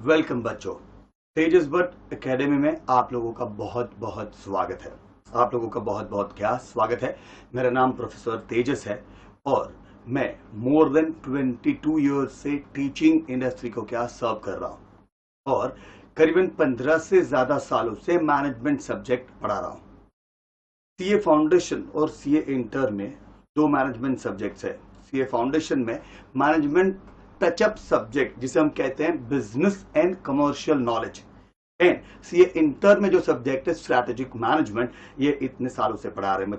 Welcome बच्चों, तेजस Bhatt academy में आप लोगों का बहुत बहुत स्वागत है। आप लोगों का बहुत बहुत क्या स्वागत है। मेरा नाम प्रोफेसर तेजस है और मैं मोर देन 22 ईयर्स से टीचिंग इंडस्ट्री को क्या सर्व कर रहा हूं और करीबन 15 से ज्यादा सालों से मैनेजमेंट सब्जेक्ट पढ़ा रहा हूं। सीए फाउंडेशन और सीए इंटर में दो मैनेजमेंट सब्जेक्ट्स है। सीए फाउंडेशन में मैनेजमेंट टचअप सब्जेक्ट जिसे हम कहते हैं business and commercial knowledge, and CA inter में जो सब्जेक्ट है स्ट्रैटेजिक मैनेजमेंट, ये इतने सालों से पढ़ा रहे हैं।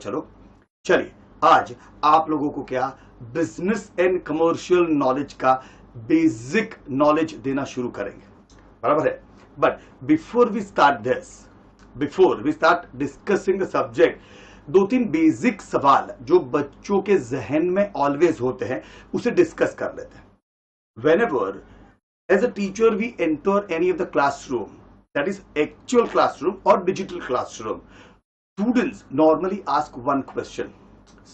चलिए आज आप लोगों को क्या बिजनेस एंड कमर्शियल नॉलेज का बेसिक नॉलेज देना शुरू करेंगे, बराबर है। But before we start discussing the subject, दो तीन बेसिक सवाल जो बच्चों के जहन में ऑलवेज होते हैं उसे डिस्कस कर लेते हैं। Whenever as a teacher we enter any of the classroom, that is actual classroom or digital classroom, students normally ask one question,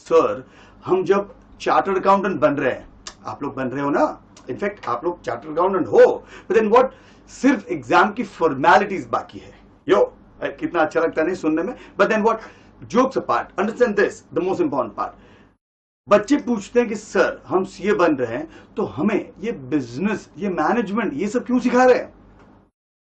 sir हम जब चार्टर्ड अकाउंटेंट बन रहे हैं, आप लोग बन रहे हो ना, इनफैक्ट आप लोग चार्टर्ड अकाउंटेंट हो, but then what, सिर्फ एग्जाम की फॉर्मेलिटीज बाकी है। यो कितना अच्छा लगता है नहीं सुनने में, but then what, jokes apart, understand this, the most important part, बच्चे पूछते हैं कि सर हम सीए बन रहे हैं तो हमें ये बिजनेस, ये मैनेजमेंट, ये सब क्यों सिखा रहे हैं।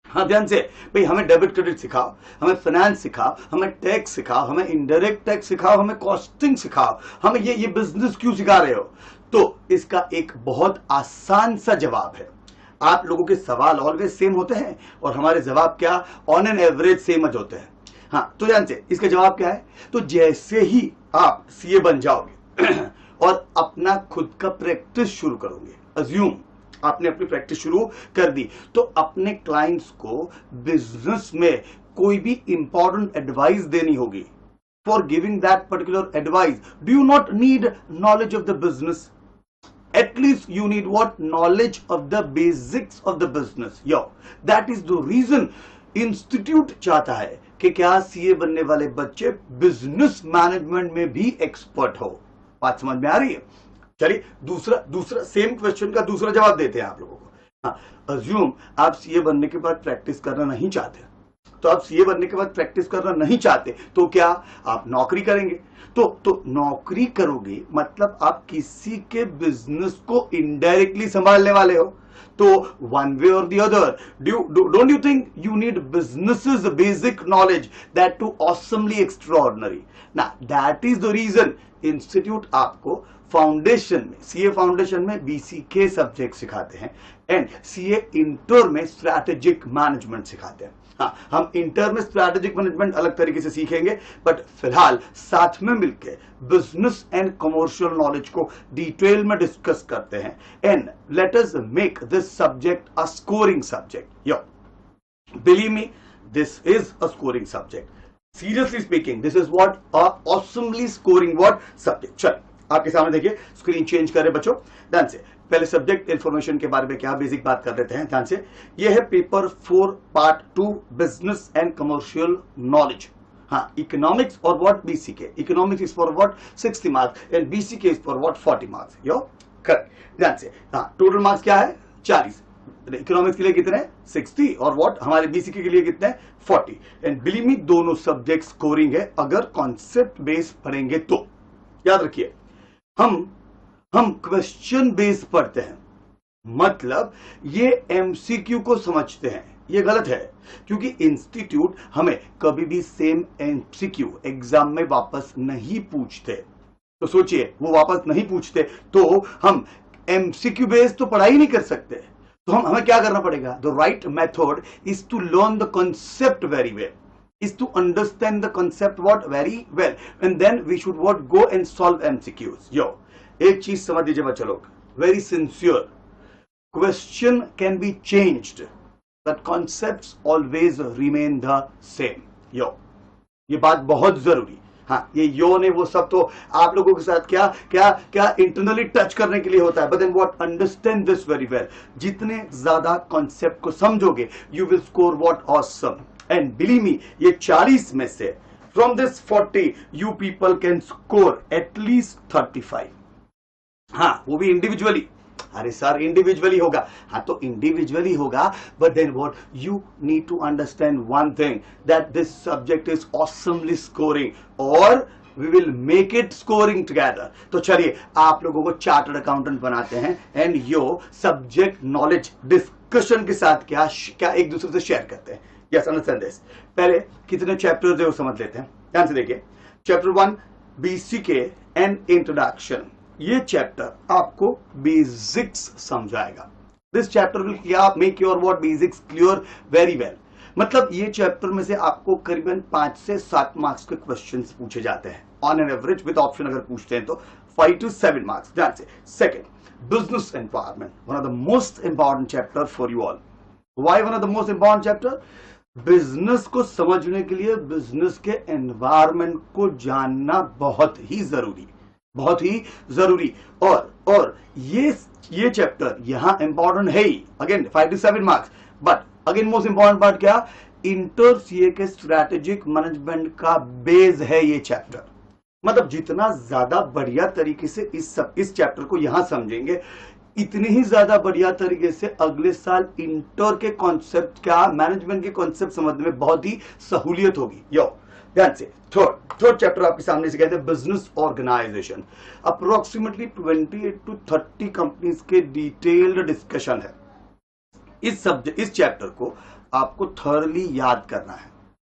हाँ ध्यान से भाई, हमें डेबिट क्रेडिट सिखाओ, हमें फाइनेंस सिखाओ, हमें टैक्स सिखाओ, हमें इनडायरेक्ट टैक्स सिखाओ, हमें कॉस्टिंग सिखाओ, हमें ये बिजनेस क्यों सिखा रहे हो। तो इसका एक बहुत आसान सा जवाब है। आप लोगों के सवाल ऑलवेज सेम होते हैं और हमारे जवाब क्या ऑन एन एवरेज सेम होते हैं। हाँ तो ध्यान से, इसका जवाब क्या है, तो जैसे ही आप सीए बन जाओगे और अपना खुद का प्रैक्टिस शुरू करोगे, अज्यूम आपने अपनी प्रैक्टिस शुरू कर दी, तो अपने क्लाइंट्स को बिजनेस में कोई भी इंपॉर्टेंट एडवाइस देनी होगी। For giving that particular advice do you not need knowledge of the business, at least you need what, knowledge of the basics of the business. So that is the reason institute चाहता है कि क्या CA बनने वाले बच्चे business management में भी expert हो। बात समझ में आ रही है। चलिए दूसरा सेम क्वेश्चन का दूसरा जवाब देते हैं आप लोगों को। हाँ, अज्यूम आप सीए बनने के बाद प्रैक्टिस करना नहीं चाहते, तो आप सीए बनने के बाद प्रैक्टिस करना नहीं चाहते तो क्या आप नौकरी करेंगे। तो नौकरी करोगे मतलब आप किसी के बिजनेस को इनडायरेक्टली संभालने वाले हो। तो one way or the other, don't you think you need businesses basic knowledge, that too awesomely extraordinary. Now that is the reason institute आपको फाउंडेशन में, सीए फाउंडेशन में बीसीके सब्जेक्ट सिखाते हैं एंड सीए इंटर में strategic management सिखाते हैं। हाँ, हम इंटर में स्ट्रैटेजिक मैनेजमेंट अलग तरीके से सीखेंगे, बट फिलहाल साथ में मिलकर बिजनेस एंड कमर्शियल नॉलेज को डिटेल में डिस्कस करते हैं and let us make this subject a scoring subject. Yo believe me, this is a scoring subject. Seriously speaking, this is what a awesomely scoring what subject। चल आपके सामने देखिए, screen change करें बच्चों, ध्यान से। पहले सब्जेक्ट इंफॉर्मेशन के बारे में क्या बेसिक बात कर लेते हैं, ध्यान से। ये है paper 4 part 2 business and commercial knowledge. हाँ, इकोनॉमिक्स और what BCK, economics is for what 60 marks and BCK is for what 40 marks. Yo correct, ध्यान से। हाँ, टोटल मार्क्स क्या है 40, इकोनॉमिक्स के लिए कितने 60 और व्हाट हमारे बीसीके के लिए कितने 40। एंड बिलीव मी, दोनों सब्जेक्ट स्कोरिंग है अगर कॉन्सेप्ट बेस पढ़ेंगे तो। याद रखिए, हम क्वेश्चन बेस पढ़ते हैं, मतलब ये एमसीक्यू को समझते हैं। ये गलत है क्योंकि इंस्टीट्यूट हमें कभी भी सेम एमसीक्यू एग्जाम में वापस नहीं पूछते। तो सोचिए, वो वापस नहीं पूछते तो हम एमसीक्यू बेस तो पढ़ाई नहीं कर सकते। तो हमें क्या करना पड़ेगा, the right method is to learn the concept very well, is to understand the concept what very well, and then we should what go and solve MCQs। यो एक चीज समझ लीजिए बच्चे लोग, very sincere, question can be changed but concepts always remain the same। यो ये बात बहुत जरूरी। हाँ, ये यो ने वो सब तो आप लोगों के साथ क्या क्या क्या इंटरनली टच करने के लिए होता है, but then what, understand this very well. जितने ज्यादा कॉन्सेप्ट को समझोगे you will score what awesome. And believe me, ये 40 में से from this 40 you people can score at least 35। हाँ, वो भी इंडिविजुअली। अरे सर इंडिविजुअली होगा, हाँ तो इंडिविजुअली होगा, but then what, you need to understand one thing that this subject is awesomely scoring और we will make it scoring together. तो चलिए आप लोगों को चार्टर्ड अकाउंटेंट बनाते हैं and yo subject knowledge discussion के साथ क्या क्या एक दूसरे से शेयर करते हैं। Yes, understand this. पहले कितने चैप्टर्स है वो समझ लेते हैं, ध्यान से देखिए। चैप्टर 1 बीसीके एंड इंट्रोडक्शन, ये चैप्टर आपको बेसिक्स समझाएगा। This chapter will make your what basics clear very well. मतलब ये चैप्टर में से आपको करीबन 5 से 7 मार्क्स के क्वेश्चंस पूछे जाते हैं on an average, with option अगर पूछते हैं तो 5 to 7 मार्क्स, ध्यान से। Second, business environment, one of the most important chapter for you all. Why one of the most important chapter? Business को समझने के लिए बिजनेस के एनवायरनमेंट को जानना बहुत ही जरूरी, बहुत ही जरूरी। और ये चैप्टर यहां इंपॉर्टेंट है ही, again 5 to 7 marks. But again most important part क्या? इंटर सीए के स्ट्रैटेजिक मैनेजमेंट का बेस है ये चैप्टर। मतलब जितना ज्यादा बढ़िया तरीके से इस चैप्टर को यहां समझेंगे, इतनी ही ज्यादा बढ़िया तरीके से अगले साल इंटर के कॉन्सेप्ट क्या, मैनेजमेंट के कॉन्सेप्ट समझने में बहुत ही सहूलियत होगी। यो ध्यान से, थर्ड चैप्टर आपके सामने से कहते हैं business organisation. Approximately 28 to 30 companies के डिटेल्ड डिस्कशन है। इस चैप्टर को आपको थॉरली याद करना है।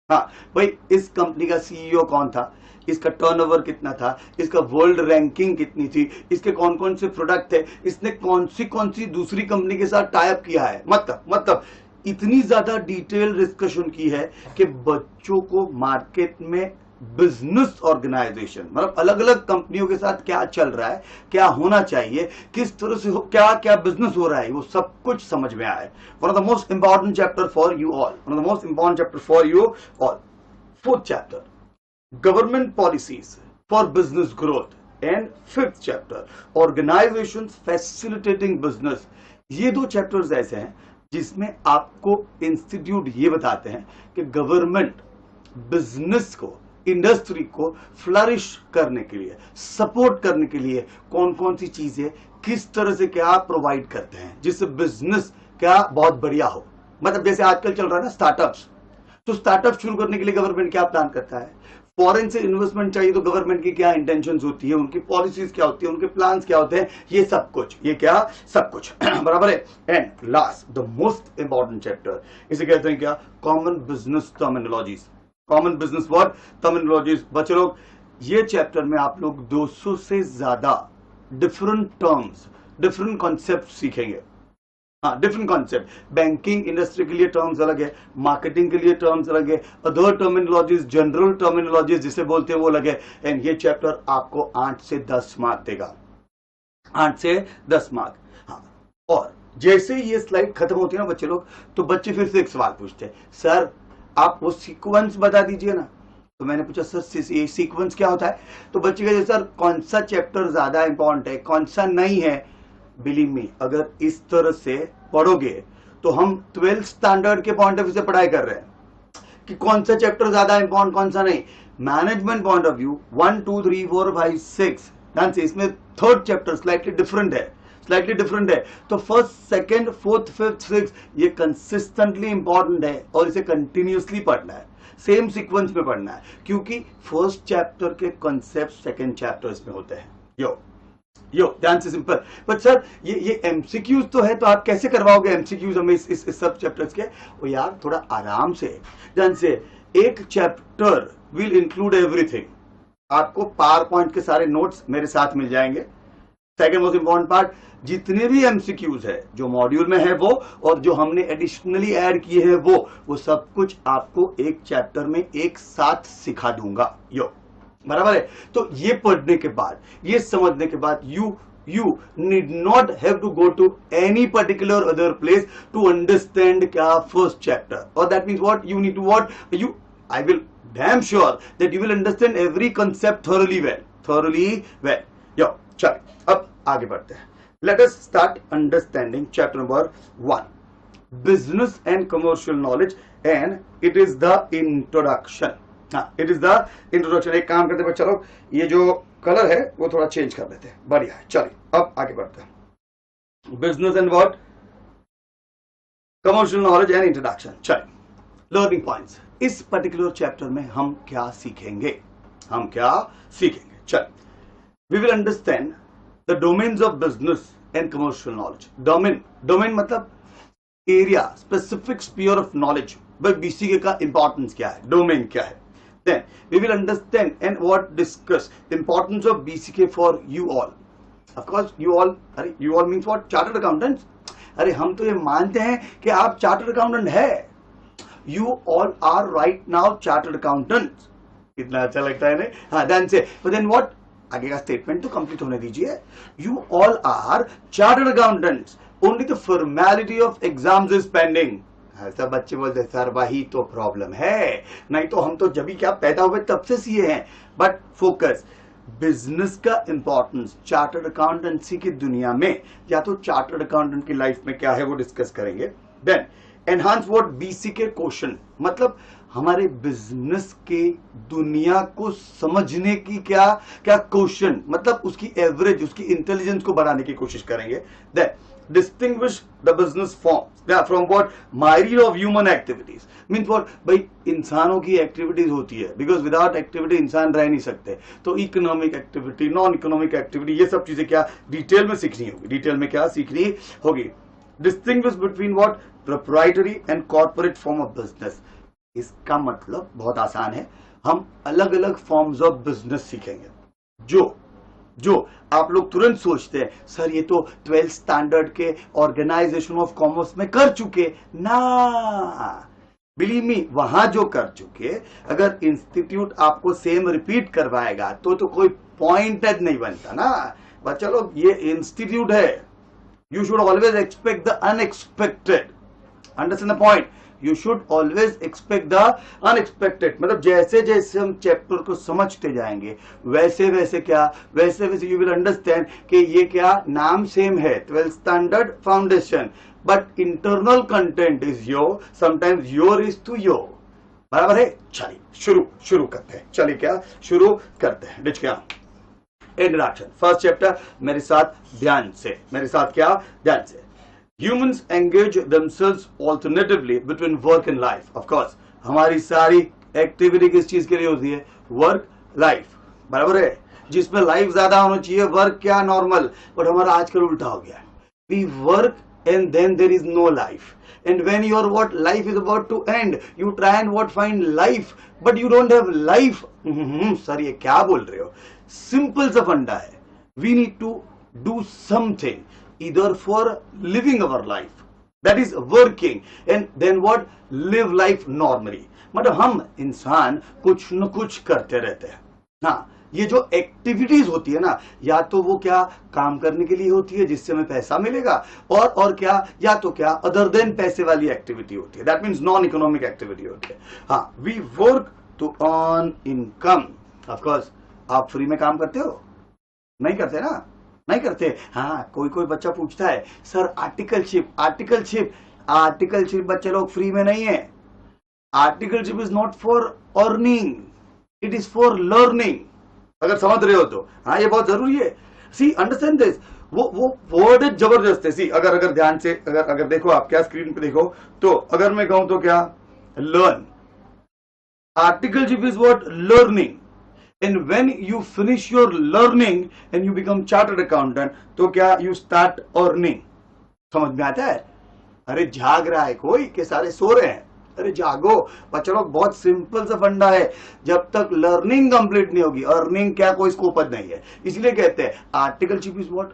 हाँ भाई, इस कंपनी का सीईओ कौन था, इसका टर्नओवर कितना था, इसका वर्ल्ड रैंकिंग कितनी थी, इसके कौन कौन से प्रोडक्ट थे, इसने कौन सी दूसरी कंपनी के साथ टाई अप किया है। मतलब इतनी ज्यादा डिटेल डिस्कशन की है कि बच्चों को मार्केट में बिजनेस ऑर्गेनाइजेशन, मतलब अलग अलग कंपनियों के साथ क्या चल रहा है, क्या होना चाहिए, किस तरह से क्या क्या बिजनेस हो रहा है, वो सब कुछ समझ में आए। One of the most important chapter for you all, one of the most important chapter for you all. Fourth chapter, government policies for business growth and fifth chapter, organisation facilitating business. ये 2 chapters ऐसे हैं जिसमें आपको institute ये बताते हैं कि government business को, इंडस्ट्री को फ्लरिश करने के लिए, सपोर्ट करने के लिए कौन कौन सी चीजें, किस तरह से क्या प्रोवाइड करते हैं जिससे बिजनेस क्या बहुत बढ़िया हो। मतलब जैसे आजकल चल रहा है ना स्टार्टअप्स, तो स्टार्टअप शुरू करने के लिए गवर्नमेंट क्या प्लान करता है, फॉरेन से इन्वेस्टमेंट चाहिए तो गवर्नमेंट की क्या इंटेंशंस होती है, उनकी पॉलिसीज क्या होती है, उनके प्लान्स क्या होते हैं, ये सब कुछ, ये क्या सब कुछ बराबर है। And last the most important chapter, इसे कहते हैं क्या, common business terminologies. Common business word terminologies. बच्चे लोग, ये चैप्टर में आप लोग 200 से ज्यादा डिफरेंट टर्म्स, डिफरेंट कॉन्सेप्ट सीखेंगे। हाँ, डिफरेंट कॉन्सेप्ट। बैंकिंग इंडस्ट्री के लिए टर्म्स अलग है, मार्केटिंग के लिए टर्म्स अलग है, अदर टर्मिनोलॉजीज, जनरल टर्मिनोलॉजीज जिसे बोलते हैं वो अलग है। एंड ये चैप्टर आपको 8 से 10 मार्क देगा, 8 से 10 मार्क। हाँ, और जैसे ये स्लाइड खत्म होती है ना बच्चे लोग, तो बच्चे फिर से एक सवाल पूछते हैं, सर आप वो सीक्वेंस बता दीजिए ना। तो मैंने पूछा सर ये सीक्वेंस क्या होता है? तो बच्चे कहते सर कौन सा चैप्टर ज्यादा इंपॉर्टेंट है, कौन सा नहीं है। बिलीव मी, अगर इस तरह से पढ़ोगे तो हम 12th स्टैंडर्ड के पॉइंट ऑफ व्यू से पढ़ाई कर रहे हैं कि कौन सा चैप्टर ज्यादा इंपॉर्टेंट, कौन सा नहीं। मैनेजमेंट पॉइंट ऑफ व्यू 1 2 3 4 5 6, ध्यान से, इसमें थर्ड चैप्टर स्लाइटली डिफरेंट है, स्लाइटली डिफरेंट है। तो first, second, fourth, fifth, six ये कंसिस्टेंटली इंपॉर्टेंट है और इसे कंटिन्यूसली पढ़ना है, सेम सीक्वेंस में पढ़ना है, क्योंकि फर्स्ट चैप्टर के कॉन्सेप्ट सेकंड चैप्टर्स में होते हैं। यो ध्यान से, सिंपल। बट सर ये एमसीक्यूज तो है, तो आप कैसे करवाओगे एमसीक्यूज हमें इस सब चैप्टर्स के? ओ यार थोड़ा आराम से, ध्यान से। एक चैप्टर विल इंक्लूड एवरीथिंग। आपको पावर पॉइंट के सारे नोट्स मेरे साथ मिल जाएंगे। सेकेंड मोस्ट इंपॉर्टेंट पार्ट, जितने भी एमसीक्यूज है जो मॉड्यूल में है वो, और जो हमने एडिशनली ऐड किए हैं वो सब कुछ आपको एक चैप्टर में एक साथ सिखा दूंगा। यो बराबर है। तो ये पढ़ने के बाद, ये समझने के बाद you need not have to go to any particular other place to understand क्या first chapter, or that means what you need to I will damn sure that you will understand every concept thoroughly well. Yo, चल अब आगे बढ़ते हैं। Let us start understanding chapter number 1, business and commercial knowledge, and it is the introduction. हाँ, it is the introduction. एक काम करते हैं चलो, ये जो कलर है वो थोड़ा चेंज कर देते हैं, बढ़िया है। चलिए अब आगे बढ़ते हैं। Business and what, commercial knowledge and introduction. चलिए लर्निंग पॉइंट्स, इस पर्टिकुलर चैप्टर में हम क्या सीखेंगे, चलिए we will understand the domains of business and commercial knowledge. Domain मतलब area, specific sphere of knowledge. भाई बीसीके का इंपॉर्टेंस क्या है, डोमेन क्या है। Then we will understand and what discuss importance of BCK for you all. Of course you all, अरे you all means what, chartered accountants. अरे हम तो ये मानते हैं कि आप चार्टर्ड अकाउंटेंट है। You all are right now chartered accountants. कितना अच्छा लगता है ना। हाँ, देन से देन व्हाट, आगे का स्टेटमेंट तो कंप्लीट होने दीजिए। You all are chartered accountants, only the formality of exams is pending. ऐसा बच्चे बोलते सर वही तो प्रॉब्लम है, नहीं तो हम तो जब भी क्या पैदा हुए तब से सीए हैं। बट फोकस, बिजनेस का इंपॉर्टेंस चार्टर्ड अकाउंटेंसी की दुनिया में, या तो चार्टर्ड अकाउंटेंट की लाइफ में क्या है वो डिस्कस करेंगे। Then enhance what BCK question, मतलब हमारे बिजनेस के दुनिया को समझने की क्या क्या क्वेश्चन, मतलब उसकी एवरेज, उसकी इंटेलिजेंस को बढ़ाने की कोशिश करेंगे। Then distinguish the business from what myriad of human activities, means what, भाई इंसानों की एक्टिविटीज होती है, बिकॉज विदाउट एक्टिविटी इंसान रह नहीं सकते। तो economic activity, non economic activity, ये सब चीजें क्या डिटेल में सीखनी होगी, डिटेल में क्या सीखनी होगी। Distinguish between what proprietary and corporate form of business. इसका मतलब बहुत आसान है, हम अलग अलग फॉर्म्स ऑफ बिजनेस सीखेंगे। जो आप लोग तुरंत सोचते हैं सर ये तो 12th स्टैंडर्ड के ऑर्गेनाइजेशन ऑफ कॉमर्स में कर चुके ना, बिलीव मी, वहां जो कर चुके, अगर इंस्टीट्यूट आपको सेम रिपीट करवाएगा तो कोई पॉइंट नहीं बनता ना। बच्चा लोग, ये इंस्टीट्यूट है, you should always expect the unexpected, understand the point. You should always expect the unexpected, मतलब जैसे जैसे हम चैप्टर को समझते जाएंगे वैसे वैसे यू विल अंडरस्टैंड कि ये क्या नाम सेम है, 12th standard foundation, but internal content is your, sometimes your is to your. बराबर है। चलिए शुरू करते हैं। चलिए क्या शुरू करते हैं। डिच क्या इंट्रोडक्शन, फर्स्ट चैप्टर, मेरे साथ ध्यान से। Humans engage themselves alternatively between work and life. Of course, हमारी सारी एक्टिविटी किस चीज के लिए होती है, वर्क लाइफ, बराबर है। जिसमें लाइफ ज्यादा होना चाहिए, वर्क क्या नॉर्मल, बट हमारा आजकल उल्टा हो गया है। We work and then there is no life. And when your life is about to end, you try and find life, but you don't have life. Sir ये क्या बोल रहे हो? सिंपल सा फंडा है, we need to do something either for living our life, that is working, and then live life normally. मतलब हम इंसान कुछ न कुछ करते रहते हैं। हाँ, ये जो एक्टिविटीज होती है ना, या तो वो क्या काम करने के लिए होती है जिससे हमें पैसा मिलेगा, और क्या, या तो क्या अदर देन पैसे वाली एक्टिविटी होती है, that means non economic activity होती है। हाँ, we work to earn income. Of course, आप फ्री में काम करते हो? नहीं करते ना, नहीं करते। हाँ, कोई बच्चा पूछता है सर आर्टिकलशिप बच्चे लोग फ्री में नहीं है। Articleship is not for earning, it is for learning. अगर समझ रहे हो तो हाँ, ये बहुत जरूरी है। सी अंडरस्टैंड दिस, वो वर्ड जबरदस्त है। सी अगर ध्यान से अगर देखो, आप क्या स्क्रीन पे देखो, तो अगर मैं कहूं तो क्या, learn, articleship is what, learning. And when you finish your learning and you become chartered accountant, तो क्या, you start earning। समझ में आता है? अरे जाग रहा है कोई कि सारे सो रहे हैं? अरे जागो बच्चा लोग, बहुत सिंपल सा फंडा है। जब तक लर्निंग कंप्लीट नहीं होगी, अर्निंग क्या कोई स्कोप नहीं है। इसलिए कहते हैं articleship is what,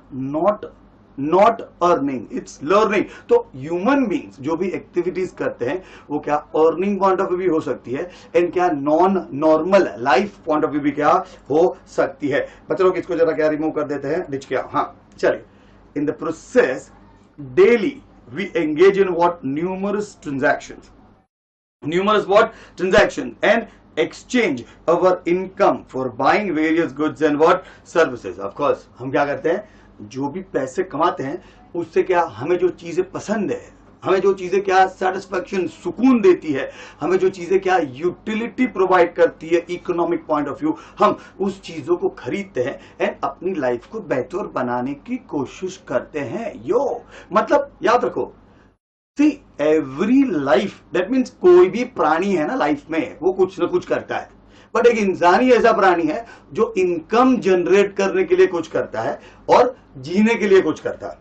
not earning, it's learning. तो ह्यूमन बींग्स जो भी एक्टिविटीज करते हैं वो क्या अर्निंग पॉइंट ऑफ व्यू भी हो सकती है, एंड क्या non normal life point of view भी क्या हो सकती है। बच्चों लोग इसको जरा क्या रिमूव कर देते हैं, डिच क्या। हाँ चलिए, in the process daily we engage in what, numerous transaction and exchange our income for buying various goods and what services. Of course, हम क्या करते हैं, जो भी पैसे कमाते हैं उससे क्या हमें जो चीजें पसंद है हमें जो चीजें क्या सेटिस्फैक्शन, सुकून देती है, हमें जो चीजें क्या यूटिलिटी प्रोवाइड करती है इकोनॉमिक पॉइंट ऑफ व्यू, हम उस चीजों को खरीदते हैं एंड अपनी लाइफ को बेहतर बनाने की कोशिश करते हैं। यो मतलब याद रखो, see every life, that means कोई भी प्राणी है ना लाइफ में, वो कुछ ना कुछ करता है, बट एक इंसान ही ऐसा प्राणी है जो इनकम जनरेट करने के लिए कुछ करता है और जीने के लिए कुछ करता है।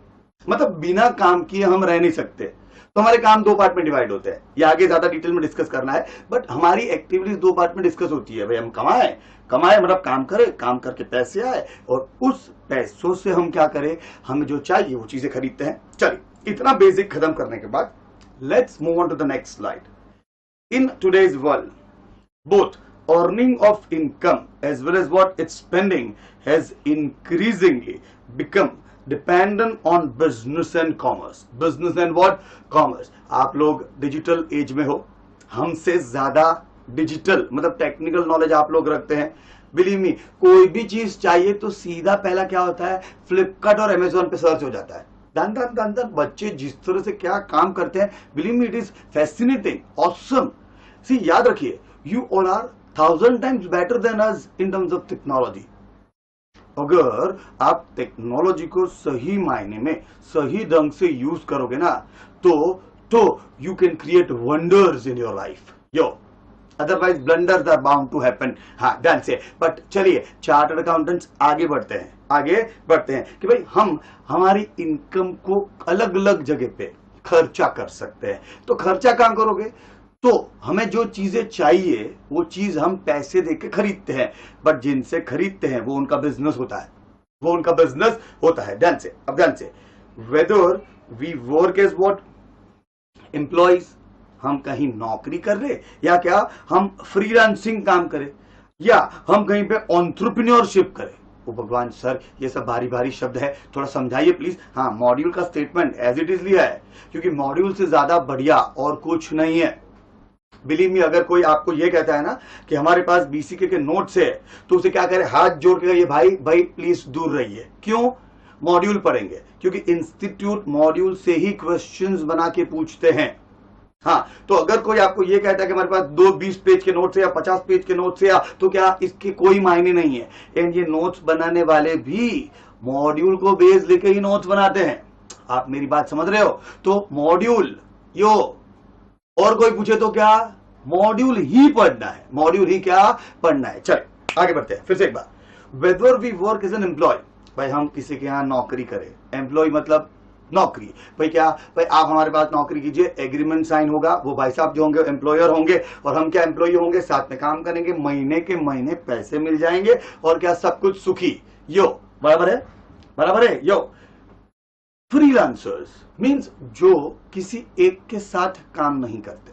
मतलब बिना काम किए हम रह नहीं सकते। तो हमारे काम दो पार्ट में डिवाइड होते हैं, ये आगे ज्यादा डिटेल में डिस्कस करना है, बट हमारी एक्टिविटीज दो पार्ट में डिस्कस होती है। भाई हम कमाए मतलब काम करें, काम करके पैसे आए और उस पैसों से हम क्या करें, हमें जो चाहिए वो चीजें खरीदते हैं। चलिए इतना बेसिक खत्म करने के बाद let's move on to the next slide. In today's world both earning of income as well as what it's spending has increasingly become dependent on business and commerce. Business and what? Commerce. आप लोग digital age में हो, हमसे ज्यादा digital मतलब technical knowledge आप लोग रखते हैं। बिलीव मी, कोई भी चीज चाहिए तो सीधा पहला क्या होता है, फ्लिपकार्ट और अमेजोन पे सर्च हो जाता है। दन दन दन दन बच्चे जिस तरह से क्या काम करते हैं, believe me it is fascinating, awesome. See याद रखिए, you all are 1000 times better than us in terms of technology. अगर आप टेक्नोलॉजी को सही मायने में सही ढंग से यूज करोगे ना तो you can create wonders in your life. Yo otherwise blunders are bound to happen. हाँ डन से, बट चलिए चार्टर्ड अकाउंटेंट्स आगे बढ़ते हैं कि भाई हम हमारी इनकम को अलग अलग जगह पे खर्चा कर सकते हैं। तो खर्चा कहां करोगे, तो हमें जो चीजें चाहिए वो चीज हम पैसे देके खरीदते हैं, बट जिनसे खरीदते हैं वो उनका बिजनेस होता है। ध्यान से, अब ध्यान से, whether we work as what employees, हम कहीं नौकरी कर रहे या क्या हम फ्रीलांसिंग काम करें या हम कहीं पे एंटरप्रेन्योरशिप करें। ओ भगवान सर, ये सब भारी भारी शब्द है, थोड़ा समझाइए प्लीज। हाँ, मॉड्यूल का स्टेटमेंट एज इट इज लिया है, क्योंकि मॉड्यूल से ज्यादा बढ़िया और कुछ नहीं है। बिलीव मी, अगर कोई आपको ये कहता है ना कि हमारे पास बीसीके के नोट्स है, तो उसे क्या करे, हाथ जोड़ के ये भाई प्लीज दूर रहिए। क्यों? मॉड्यूल पढ़ेंगे, क्योंकि इंस्टीट्यूट मॉड्यूल से ही क्वेश्चंस बना के पूछते हैं। हाँ, तो अगर कोई आपको ये कहता है कि हमारे पास 20 पेज के नोट्स है या 50 पेज के नोट्स है या, तो क्या इसके कोई मायने नहीं है। एंड ये नोट्स बनाने वाले भी मॉड्यूल को बेस लेके ही नोट्स बनाते हैं। आप मेरी बात समझ रहे हो? तो मॉड्यूल और कोई पूछे तो क्या, मॉड्यूल ही पढ़ना है। चल आगे बढ़ते हैं फिर से एक बार। Whether we work as an employee, भाई हम किसी के यहां नौकरी करें, एम्प्लॉय मतलब नौकरी। भाई आप हमारे पास नौकरी कीजिए, एग्रीमेंट साइन होगा, वो भाई साहब जो होंगे एम्प्लॉयर होंगे और हम क्या एम्प्लॉय होंगे, साथ में काम करेंगे, महीने के महीने पैसे मिल जाएंगे और क्या सब कुछ सुखी। बराबर है। फ्रीलांसर्स मींस जो किसी एक के साथ काम नहीं करते।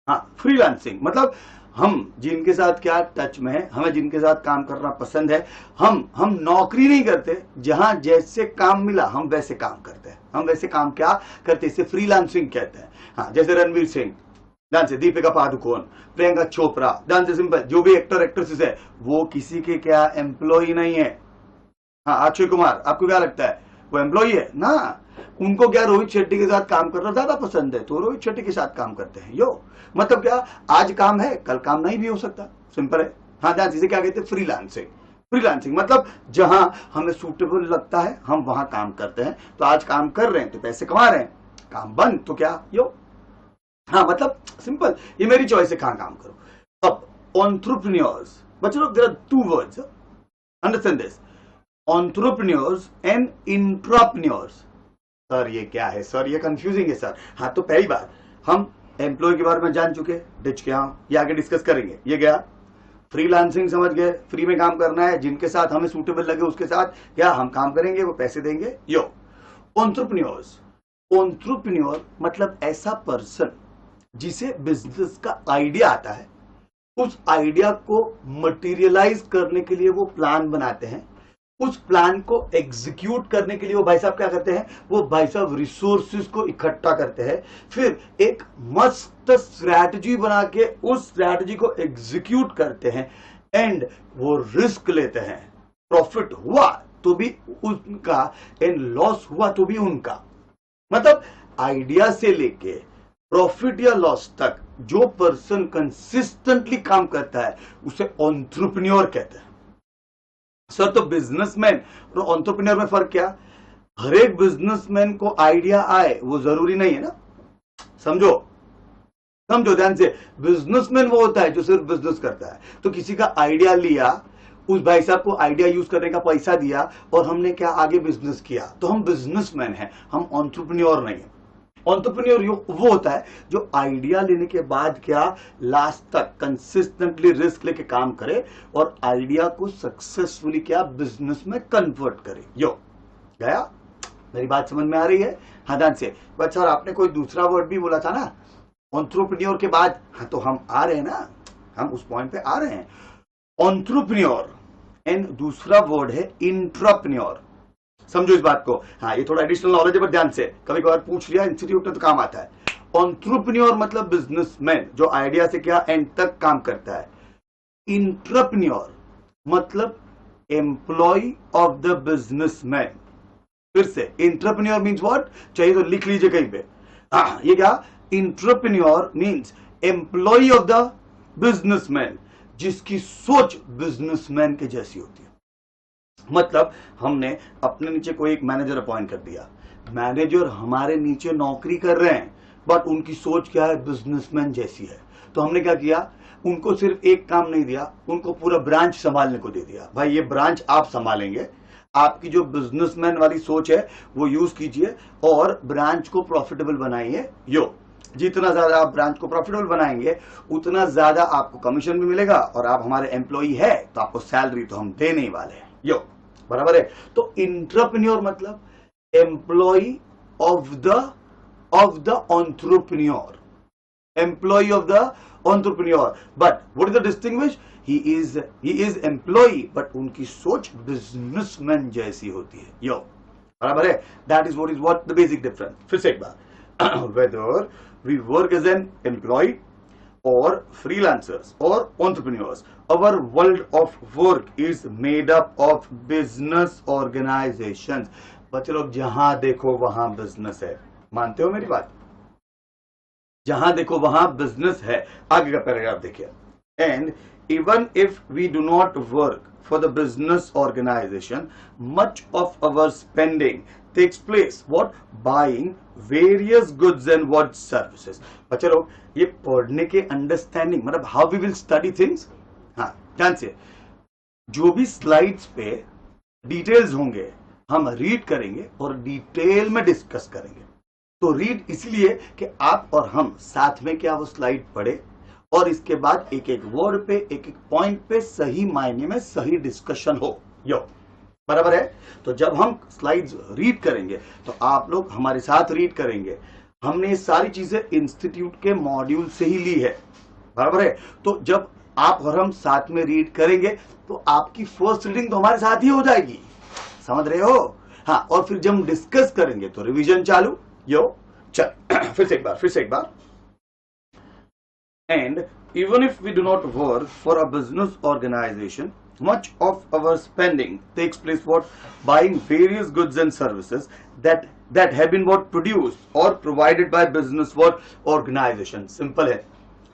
हाँ, फ्रीलांसिंग मतलब हम जिनके साथ क्या टच में है, हमें जिनके साथ काम करना पसंद है, हम नौकरी नहीं करते, जहां जैसे काम मिला हम वैसे काम करते हैं। हम वैसे काम क्या करते, इसे फ्रीलांसिंग कहते हैं। हाँ, जैसे रणवीर सिंह, डांस से दीपिका पादुकोण, प्रियंका चोपड़ा, डांस से सिंपल, जो भी एक्टर एक्ट्रेसेस है वो किसी के क्या एम्प्लॉय नहीं है। हाँ, अक्षय कुमार, आपको क्या लगता है वो एम्प्लॉय है ना? उनको क्या रोहित शेट्टी के साथ काम करना ज्यादा पसंद है, तो रोहित शेट्टी के साथ काम करते हैं। मतलब क्या, आज काम है कल काम नहीं भी हो सकता, सिंपल है। हाँ, ध्यान से, क्या कहते हैं, फ्रीलांसिंग मतलब जहां हमें सूटेबल लगता है हम वहां काम करते हैं। तो आज काम कर रहे हैं तो पैसे कमा रहे हैं, काम बंद तो क्या हाँ, मतलब सिंपल, ये मेरी चॉइस है कहां काम करो। अब एंटरप्रेन्योर्स, बच्चों there are 2 words, understand this, entrepreneurs and intrapreneurs. Sir ये क्या है सर, ये कंफ्यूजिंग है सर। हाँ, तो पहली बार हम एम्प्लॉय के बारे में जान चुके, डिच के ये आगे डिस्कस करेंगे। ये गया फ्रीलांसिंग, समझ गए, फ्री में काम करना है, जिनके साथ हमें सूटेबल लगे उसके साथ क्या हम काम करेंगे, वो पैसे देंगे। एंटरप्रेन्योर मतलब ऐसा पर्सन जिसे बिजनेस का आइडिया आता है, उस आइडिया को मटेरियलाइज करने के लिए वो प्लान बनाते हैं, उस प्लान को एग्जीक्यूट करने के लिए वो भाई साहब क्या करते हैं, वो भाई साहब रिसोर्सेज को इकट्ठा करते हैं, फिर एक मस्त स्ट्रैटेजी बना के उस स्ट्रैटेजी को एग्जीक्यूट करते हैं एंड वो रिस्क लेते हैं। प्रॉफिट हुआ तो भी उनका एंड लॉस हुआ तो भी उनका। मतलब आइडिया से लेके प्रॉफिट या लॉस तक जो पर्सन कंसिस्टेंटली काम करता है उसे एंटरप्रेन्योर कहते हैं। सर तो बिजनेसमैन और एंटरप्रेन्योर में फर्क क्या? हर एक बिजनेसमैन को आइडिया आए वो जरूरी नहीं है ना, समझो समझो ध्यान से। बिजनेसमैन वो होता है जो सिर्फ बिजनेस करता है। तो किसी का आइडिया लिया, उस भाई साहब को आइडिया यूज करने का पैसा दिया और हमने क्या आगे बिजनेस किया, तो हम बिजनेसमैन हैं, हम एंटरप्रेन्योर नहीं है। एंटरप्रेन्योर वो होता है जो आइडिया लेने के बाद क्या लास्ट तक कंसिस्टेंटली रिस्क लेके काम करे और आइडिया को सक्सेसफुली क्या बिजनेस में कन्वर्ट करे। यो गया, मेरी बात समझ में आ रही है? हाँ ध्यान से। बट सर आपने कोई दूसरा वर्ड भी बोला था ना एंटरप्रेन्योर के बाद। हाँ तो हम आ रहे हैं ना, हम उस पॉइंट पे आ रहे हैं। एंटरप्रेन्योर एंड दूसरा वर्ड है इंट्राप्रेन्योर। समझो इस बात को। हाँ ये थोड़ा एडिशनल नॉलेज है पर ध्यान से, कभी कभार पूछ लिया इंस्टीट्यूट में तो काम आता है। एंटरप्रेन्योर मतलब बिजनेसमैन जो आइडिया से क्या एंड तक काम करता है। इंट्राप्रेन्योर मतलब एम्प्लॉय ऑफ द बिजनेसमैन। फिर से इंट्राप्रेन्योर मीन्स व्हाट, चाहिए तो लिख लीजिए कहीं पे। हाँ ये क्या, intrapreneur means employee of the businessman, जिसकी सोच बिजनेसमैन के जैसी होती है। मतलब हमने अपने नीचे कोई एक मैनेजर अपॉइंट कर दिया, मैनेजर हमारे नीचे नौकरी कर रहे हैं बट उनकी सोच क्या है, बिजनेसमैन जैसी है। तो हमने क्या किया, उनको सिर्फ एक काम नहीं दिया, उनको पूरा ब्रांच संभालने को दे दिया। भाई ये ब्रांच आप संभालेंगे, आपकी जो बिजनेसमैन वाली सोच है वो यूज कीजिए और ब्रांच को प्रॉफिटेबल बनाइए। यो जितना ज्यादा आप ब्रांच को प्रॉफिटेबल बनाएंगे उतना ज्यादा आपको कमीशन भी मिलेगा और आप हमारे एम्प्लॉई है तो आपको सैलरी तो हम देने ही वाले हैं। यो बराबर है। तो इंट्राप्रेन्योर मतलब employ of the entrepreneur, employ of the entrepreneur. But what is the distinguish, he is employ but उनकी सोच बिजनेसमैन जैसी होती है। यो बराबर है। That is what the basic difference. फिर से एक बार, whether we work as an employee or freelancers or entrepreneurs, our world of work is made up of business organizations। बच्चे लोग जहां देखो वहां बिजनेस है, मानते हो मेरी बात? जहां देखो वहां बिजनेस है। आगे का पैराग्राफ देखिए। And even if we do not work for the business organization, much of our spending takes place what, buying various goods and what services। बच्चे लोग ये पढ़ने के अंडरस्टैंडिंग मतलब how we will study things. हाँ ध्यान से, जो भी स्लाइड्स पे डिटेल्स होंगे हम रीड करेंगे और डिटेल में डिस्कस करेंगे। तो रीड इसलिए कि आप और हम साथ में क्या वो स्लाइड पढ़े और इसके बाद एक एक वर्ड पे एक एक पॉइंट पे सही मायने में सही डिस्कशन हो। यो बराबर है। तो जब हम स्लाइड्स रीड करेंगे तो आप लोग हमारे साथ रीड करेंगे। हमने ये सारी चीजें इंस्टीट्यूट के मॉड्यूल से ही ली है, बराबर है। तो जब आप और हम साथ में रीड करेंगे तो आपकी फर्स्ट रीडिंग तो हमारे साथ ही हो जाएगी, समझ रहे हो? हाँ, और फिर जब हम डिस्कस करेंगे तो रिवीजन चालू। यो चल फिर से एक बार। And even if we do not work for a business organization, much of our spending takes place what, buying various goods and services that have been what produced or provided by business what organization। Simple है।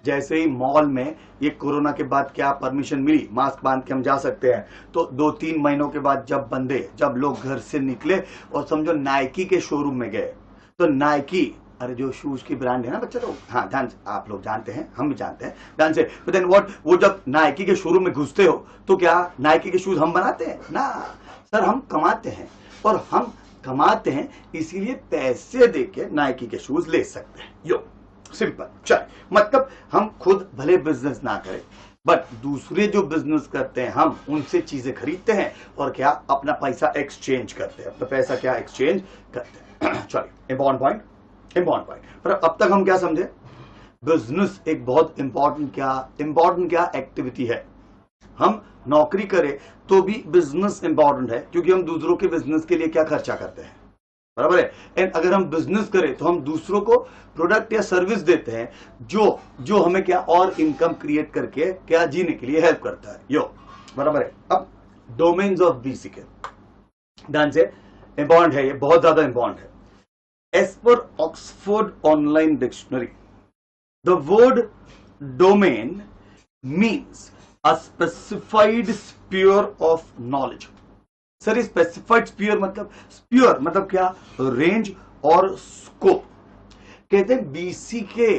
जैसे ही mall में ये corona के बाद क्या permission मिली, mask बांध के हम जा सकते हैं, तो 2-3 महीनों के बाद जब लोग घर से निकले और समझो नाइकी के शोरूम में गए, तो नाइकी, अरे जो शूज की ब्रांड है ना बच्चे लोग, हाँ ध्यान से, आप लोग जानते हैं, हम भी जानते हैं ध्यान से। बट देन व्हाट, वो जब नाइकी के शोरूम में घुसते हो तो क्या नाइकी के शूज हम बनाते हैं ना सर, हम कमाते हैं और हम कमाते हैं इसीलिए पैसे देके नाइकी के शूज ले सकते हैं। यो सिंपल। चल मतलब हम खुद भले बिजनेस ना करें बट दूसरे जो बिजनेस करते हैं हम उनसे चीजें खरीदते हैं और क्या अपना पैसा एक्सचेंज करते हैं, अपना पैसा क्या एक्सचेंज करते हैं। चलिए इंपॉर्टेंट पॉइंट पर अब तक हम क्या समझे, बिजनेस एक बहुत इंपॉर्टेंट क्या एक्टिविटी है। हम नौकरी करें तो भी बिजनेस इंपॉर्टेंट है क्योंकि हम दूसरों के बिजनेस के लिए क्या खर्चा करते हैं, बराबर है। एंड अगर हम बिजनेस करें तो हम दूसरों को प्रोडक्ट या सर्विस देते हैं जो हमें क्या और इनकम क्रिएट करके क्या जीने के लिए हेल्प करता है। यो बराबर है। अब डोमेन्स ऑफ बीसीके ध्यान से इंपॉर्टेंट है, ये बहुत ज्यादा इंपॉर्टेंट है। As per Oxford Online Dictionary, the word domain means a specified sphere of knowledge. Sir ये स्पेसिफाइड स्पीयर मतलब क्या? रेंज और स्कोप. कहते हैं बीसीके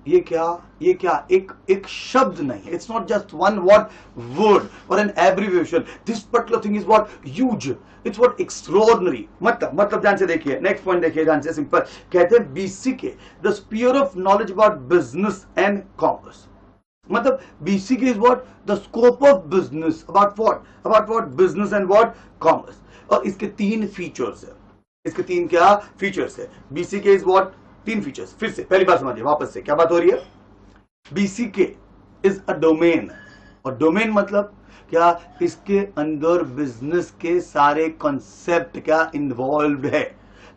ये क्या एक शब्द नहीं. It's not just one word or an abbreviation. This particular thing is what huge. It's what extraordinary. मतलब ध्यान से देखिए, नेक्स्ट पॉइंट देखिए ध्यान से. सिंपल कहते हैं BCK the sphere of knowledge about business and commerce. मतलब BCK is what? The scope of business. About what? Business and what? Commerce. और इसके 3 फीचर्स है. इसके 3 क्या फीचर्स है? BCK is what? 3 फीचर्स. फिर से पहली बार समझिए, वापस से क्या बात हो रही है? BCK is a domain. और डोमेन मतलब क्या? इसके अंदर बिजनेस के सारे कॉन्सेप्ट क्या इन्वॉल्व है.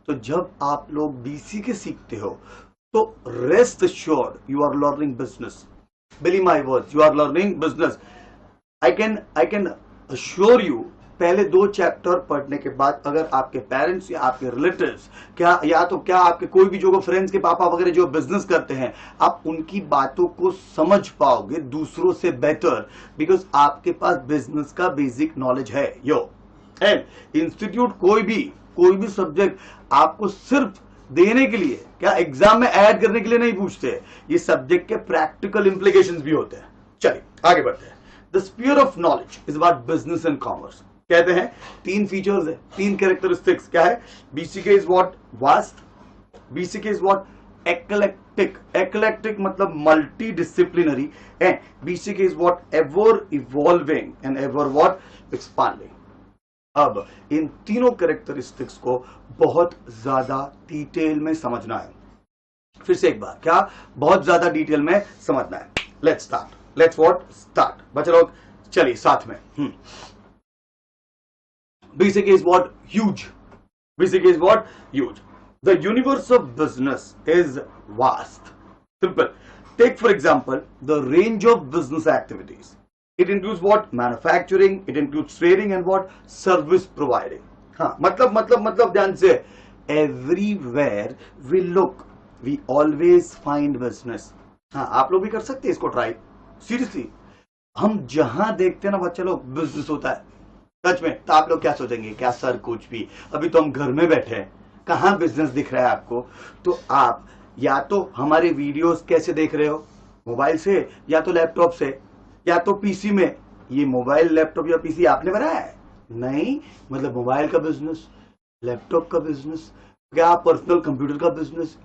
तो जब आप लोग BCK सीखते हो तो rest assured you are learning business. Believe my words, you are learning business. I can assure you, पहले 2 चैप्टर पढ़ने के बाद अगर आपके पेरेंट्स या आपके रिलेटिव्स क्या आपके कोई भी जो फ्रेंड्स के पापा वगैरह जो बिजनेस करते हैं, आप उनकी बातों को समझ पाओगे दूसरों से बेटर, बिकॉज आपके पास बिजनेस का बेसिक नॉलेज है. एंड इंस्टीट्यूट कोई भी सब्जेक्ट आपको सिर्फ देने के लिए क्या एग्जाम में ऐड करने के लिए नहीं पूछते. ये सब्जेक्ट के प्रैक्टिकल इंप्लीकेशंस भी होते हैं. चलिए आगे बढ़ते हैं. The sphere of knowledge is about business and commerce. कहते हैं 3 फीचर्स है, 3 कैरेक्टरिस्टिक्स. क्या है? BCK is what? Vast. BCK is what? Eclectic मतलब multi disciplinary. And BCK is what? Ever evolving and ever what? Expanding. अब इन तीनों characteristics को बहुत ज्यादा डिटेल में समझना है. फिर से एक बार, क्या बहुत ज्यादा डिटेल में समझना है. लेट्स स्टार्ट बच्चे लोग, चलिए साथ में. BCK is what? Huge. BCK is what? Huge. The universe of business is vast. Simple. Take for example the range of business activities. It includes what? Manufacturing. It includes trading and what? Service providing. हाँ, मतलब ध्यान से. Everywhere we look, we always find business. हाँ, आप लोग भी कर सकते हैं इसको ट्राई. सीरियसली, हम जहां देखते हैं ना बच्चे लोग बिजनेस होता है सच में, तो आप लोग क्या सोचेंगे? क्या सर कुछ भी, अभी तो हम घर में बैठे हैं, कहां बिजनेस दिख रहा है आपको? तो आप या तो हमारे वीडियोस कैसे देख रहे हो? मोबाइल से, या तो लैपटॉप से, या तो पीसी में. ये मोबाइल लैपटॉप या पीसी आपने बनाया है? नहीं. मतलब मोबाइल का बिजनेस, लैपटॉप का बिजनेस, क्या पर्सनल कंप्यूटर का बिजनेस.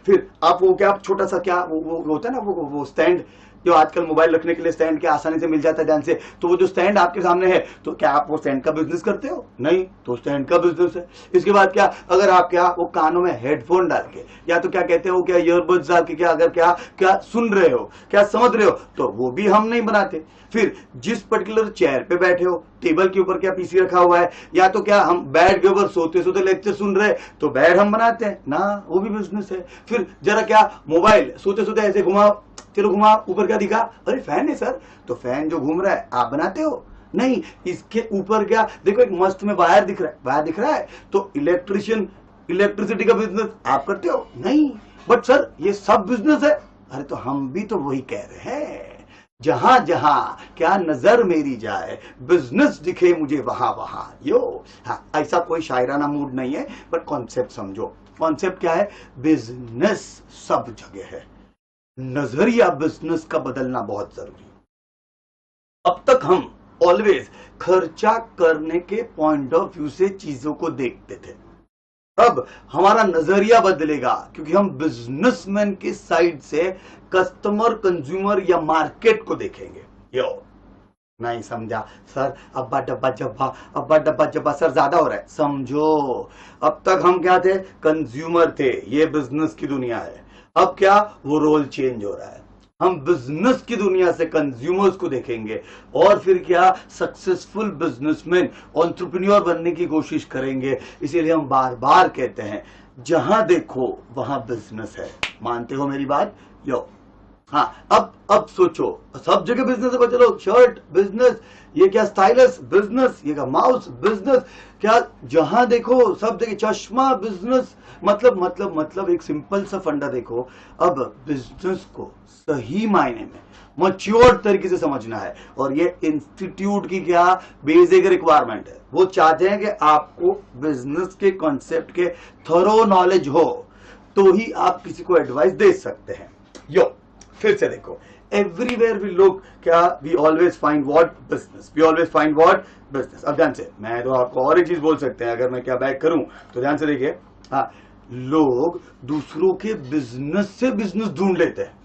फिर आप वो क्या छोटा सा क्या वो होता है ना वो स्टैंड, जो आजकल मोबाइल रखने के लिए स्टैंड के आसानी से मिल जाता है ध्यान से. तो वो जो स्टैंड आपके सामने है, तो क्या आप वो स्टैंड का बिजनेस करते हो? नहीं. तो स्टैंड का बिजनेस है. इसके बाद क्या, अगर आप क्या वो कानों में हेडफोन डाल के, या तो क्या कहते हो क्या ईयरबड्स डाल के क्या अगर क्या सुन रहे हो, क्या समझ रहे हो, तो वो भी हम नहीं बनाते. फिर जिस पर्टिकुलर चेयर पे बैठे हो, टेबल के ऊपर क्या पीसी रखा हुआ है, या तो क्या हम बेड के ऊपर सोते सोते लेक्चर सुन रहे, तो बेड हम बनाते हैं ना, वो भी बिजनेस है. फिर जरा क्या मोबाइल सोते सोते ऐसे घुमाओ, चलो घुमा, ऊपर क्या दिखा? अरे फैन है सर. तो फैन जो घूम रहा है आप बनाते हो? नहीं. इसके ऊपर क्या देखो, एक मस्त में वायर दिख रहा है, तो इलेक्ट्रिसिटी का बिजनेस आप करते हो? नहीं. बट सर ये सब बिजनेस है. अरे तो हम भी तो वही कह रहे हैं, जहां जहां क्या नजर मेरी जाए, बिजनेस दिखे मुझे वहां वहां. हाँ, ऐसा कोई शायराना मूड नहीं है, बट कॉन्सेप्ट समझो. कॉन्सेप्ट क्या है? बिजनेस सब जगह है. नजरिया बिजनेस का बदलना बहुत जरूरी है. अब तक हम ऑलवेज खर्चा करने के पॉइंट ऑफ व्यू से चीजों को देखते थे. अब हमारा नजरिया बदलेगा, क्योंकि हम बिजनेसमैन की साइड से कस्टमर, कंज्यूमर या मार्केट को देखेंगे. नहीं समझा सर? अब्बा डब्बा जब्बा सर ज्यादा हो रहा है. समझो, अब तक हम क्या थे? कंज्यूमर थे. ये बिजनेस की दुनिया है. अब क्या वो रोल चेंज हो रहा है, हम बिजनेस की दुनिया से कंज्यूमर्स को देखेंगे, और फिर क्या सक्सेसफुल बिजनेसमैन, एंटरप्रेन्योर बनने की कोशिश करेंगे. इसीलिए हम बार बार कहते हैं, जहां देखो वहां बिजनेस है. मानते हो मेरी बात? हाँ, अब सोचो, सब जगह बिजनेस है। चलो, शर्ट बिजनेस, ये क्या स्टाइलस बिजनेस, ये क्या माउस बिजनेस, क्या जहां देखो सब जगह चश्मा बिजनेस। मतलब एक सिंपल सा फंडा देखो, अब बिजनेस को सही मायने में मैच्योर तरीके से समझना है, और ये इंस्टीट्यूट की क्या बेसिक रिक्वायरमेंट है। वो चाहते हैं कि आपको बिजनेस के कॉन्सेप्ट के थरो नॉलेज हो, तो ही आप किसी को एडवाइस दे सकते हैं। यो, फिर से देखो, एवरीवेयर वी लुक, क्या we always find what business, we always find what business. अब ध्यान से, मैं तो आपको और एक चीज बोल सकते हैं, अगर मैं क्या बैक करूं तो ध्यान से देखिए। हाँ, लोग दूसरों के बिजनेस से बिजनेस ढूंढ लेते हैं।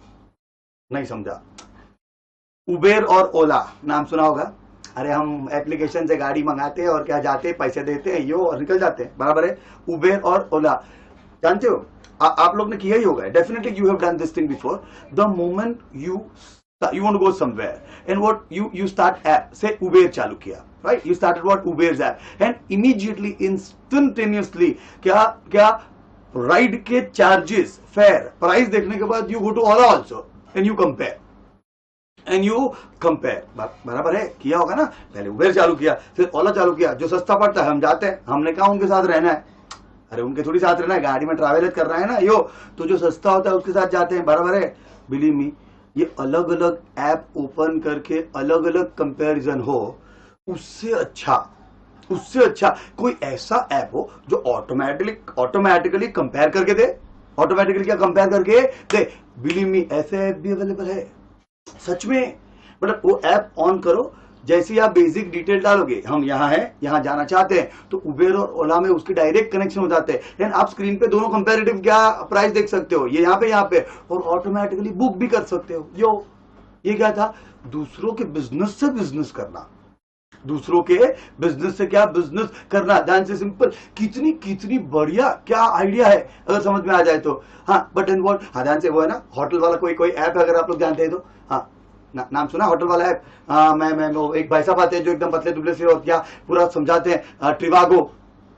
नहीं समझा? उबेर और ओला नाम सुना होगा। अरे हम एप्लीकेशन से गाड़ी मंगाते हैं और क्या जाते हैं, पैसे देते हैं यो और निकल जाते हैं, बराबर है। उबेर और ओला जानते हो, आप लोग ने किया ही होगा, definitely you have done this thing before. The moment you want to go somewhere and what you start app से उबेर चालू किया, right? You started what Uber app, and immediately instantaneously क्या राइड के चार्जेस, फेयर प्राइस देखने के बाद you go to Ola also and you compare बराबर है, किया होगा ना। पहले उबेर चालू किया, फिर ओला चालू किया, जो सस्ता पड़ता है हम जाते हैं, हमने कहा उनके साथ रहना है। अरे उनके थोड़ी साथ रहना है, गाड़ी में ट्रैवल कर रहा है ना यो, तो जो सस्ता होता है उसके साथ जाते हैं, बराबर है। बिलीव मी, ये अलग अलग ऐप ओपन करके अलग अलग कंपैरिजन हो, उससे अच्छा कोई ऐसा ऐप हो जो ऑटोमेटिकली कंपेयर करके दे, ऑटोमेटिकली क्या कंपेयर करके दे। बिलीव मी, ऐसे ऐप भी अवेलेबल है सच में। मतलब वो ऐप ऑन करो, जैसे ही आप बेसिक डिटेल डालोगे, हम यहाँ हैं, यहाँ जाना चाहते हैं, तो उबेर और ओला में उसके डायरेक्ट कनेक्शन हो जाते हैं। आप स्क्रीन पे दोनों कंपैरेटिव क्या प्राइस देख सकते हो, ये यहाँ पे, और ऑटोमेटिकली बुक भी कर सकते हो। ये क्या था? दूसरों के बिजनेस से बिजनेस करना, दूसरों के बिजनेस से क्या बिजनेस करना। ध्यान से, सिंपल, कितनी बढ़िया क्या आइडिया है अगर समझ में आ जाए तो। हाँ, बट एंड व्हाट, हाँ ध्यान से, वो है ना होटल वाला कोई ऐप है, अगर आप लोग जानते हैं तो। हाँ, नाम सुना होटल वाला ऐप? मैं एक भाई साहब आते हैं जो एकदम पतले दुबले से और क्या पूरा समझाते हैं, ट्रिवागो।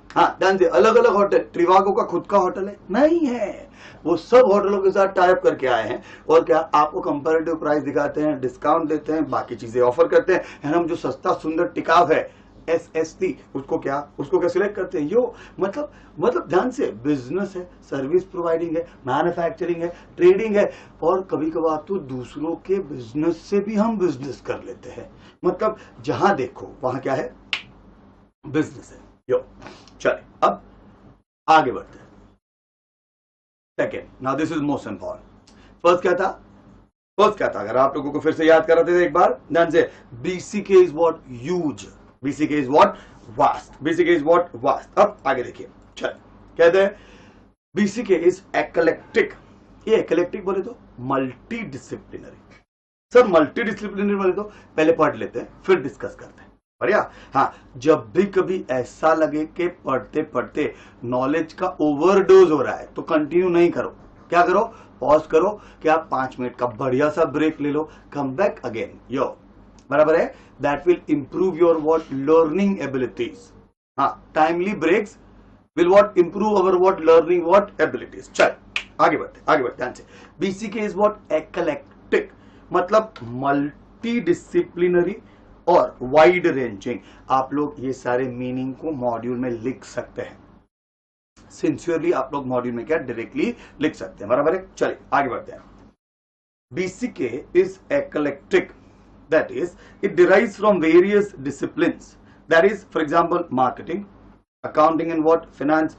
हाँ, ध्यान से, अलग अलग होटल, ट्रिवागो का खुद का होटल है नहीं है, वो सब होटलों के साथ टाई अप करके आए हैं, और क्या आपको कंपैरेटिव प्राइस दिखाते हैं, डिस्काउंट देते हैं, बाकी चीजें ऑफर करते हैं। हम जो सस्ता सुंदर टिकाऊ है SST, उसको क्या सिलेक्ट करते हैं। यो मतलब ध्यान से, बिजनेस है, सर्विस प्रोवाइडिंग है, मैन्युफैक्चरिंग है, ट्रेडिंग है, और कभी कभार तो दूसरों के बिजनेस से भी हम बिजनेस कर लेते हैं। मतलब जहां देखो वहां क्या है, बिजनेस है। यो, चले अब आगे बढ़ते हैं। Second, now this is most important. First क्या था, अगर आप लोगों को फिर से याद कराते थे एक बार ध्यान से, BCK is what huge, BCK is what vast, BCK is what vast. अब आगे देखिए, चल कहते हैं BCK इज एक्लेक्टिक। ये एक्लेक्टिक बोले तो multi disciplinary. Sir multi disciplinary बोले तो पहले पढ़ लेते हैं फिर डिस्कस करते हैं, बढ़िया। हाँ, जब भी कभी ऐसा लगे कि पढ़ते पढ़ते नॉलेज का ओवरडोज हो रहा है तो कंटिन्यू नहीं करो, क्या करो, पॉज करो, क्या 5 मिनट का बढ़िया सा ब्रेक ले लो, कम बैक अगेन, यो, बराबर है। That will improve your what learning abilities. हाँ, timely breaks will what improve our what learning what abilities. चल आगे बढ़ते ध्यान से। BCK इज व्हाट एक्लेक्टिक, मतलब मल्टी डिसिप्लिनरी और वाइड रेंजिंग। आप लोग ये सारे मीनिंग को मॉड्यूल में लिख सकते हैं, सिंसियरली आप लोग मॉड्यूल में क्या डायरेक्टली लिख सकते हैं, बराबर है। चलिए आगे बढ़ते हैं। BCK is eclectic, that is it derives from various disciplines, that is for example marketing, accounting and what finance,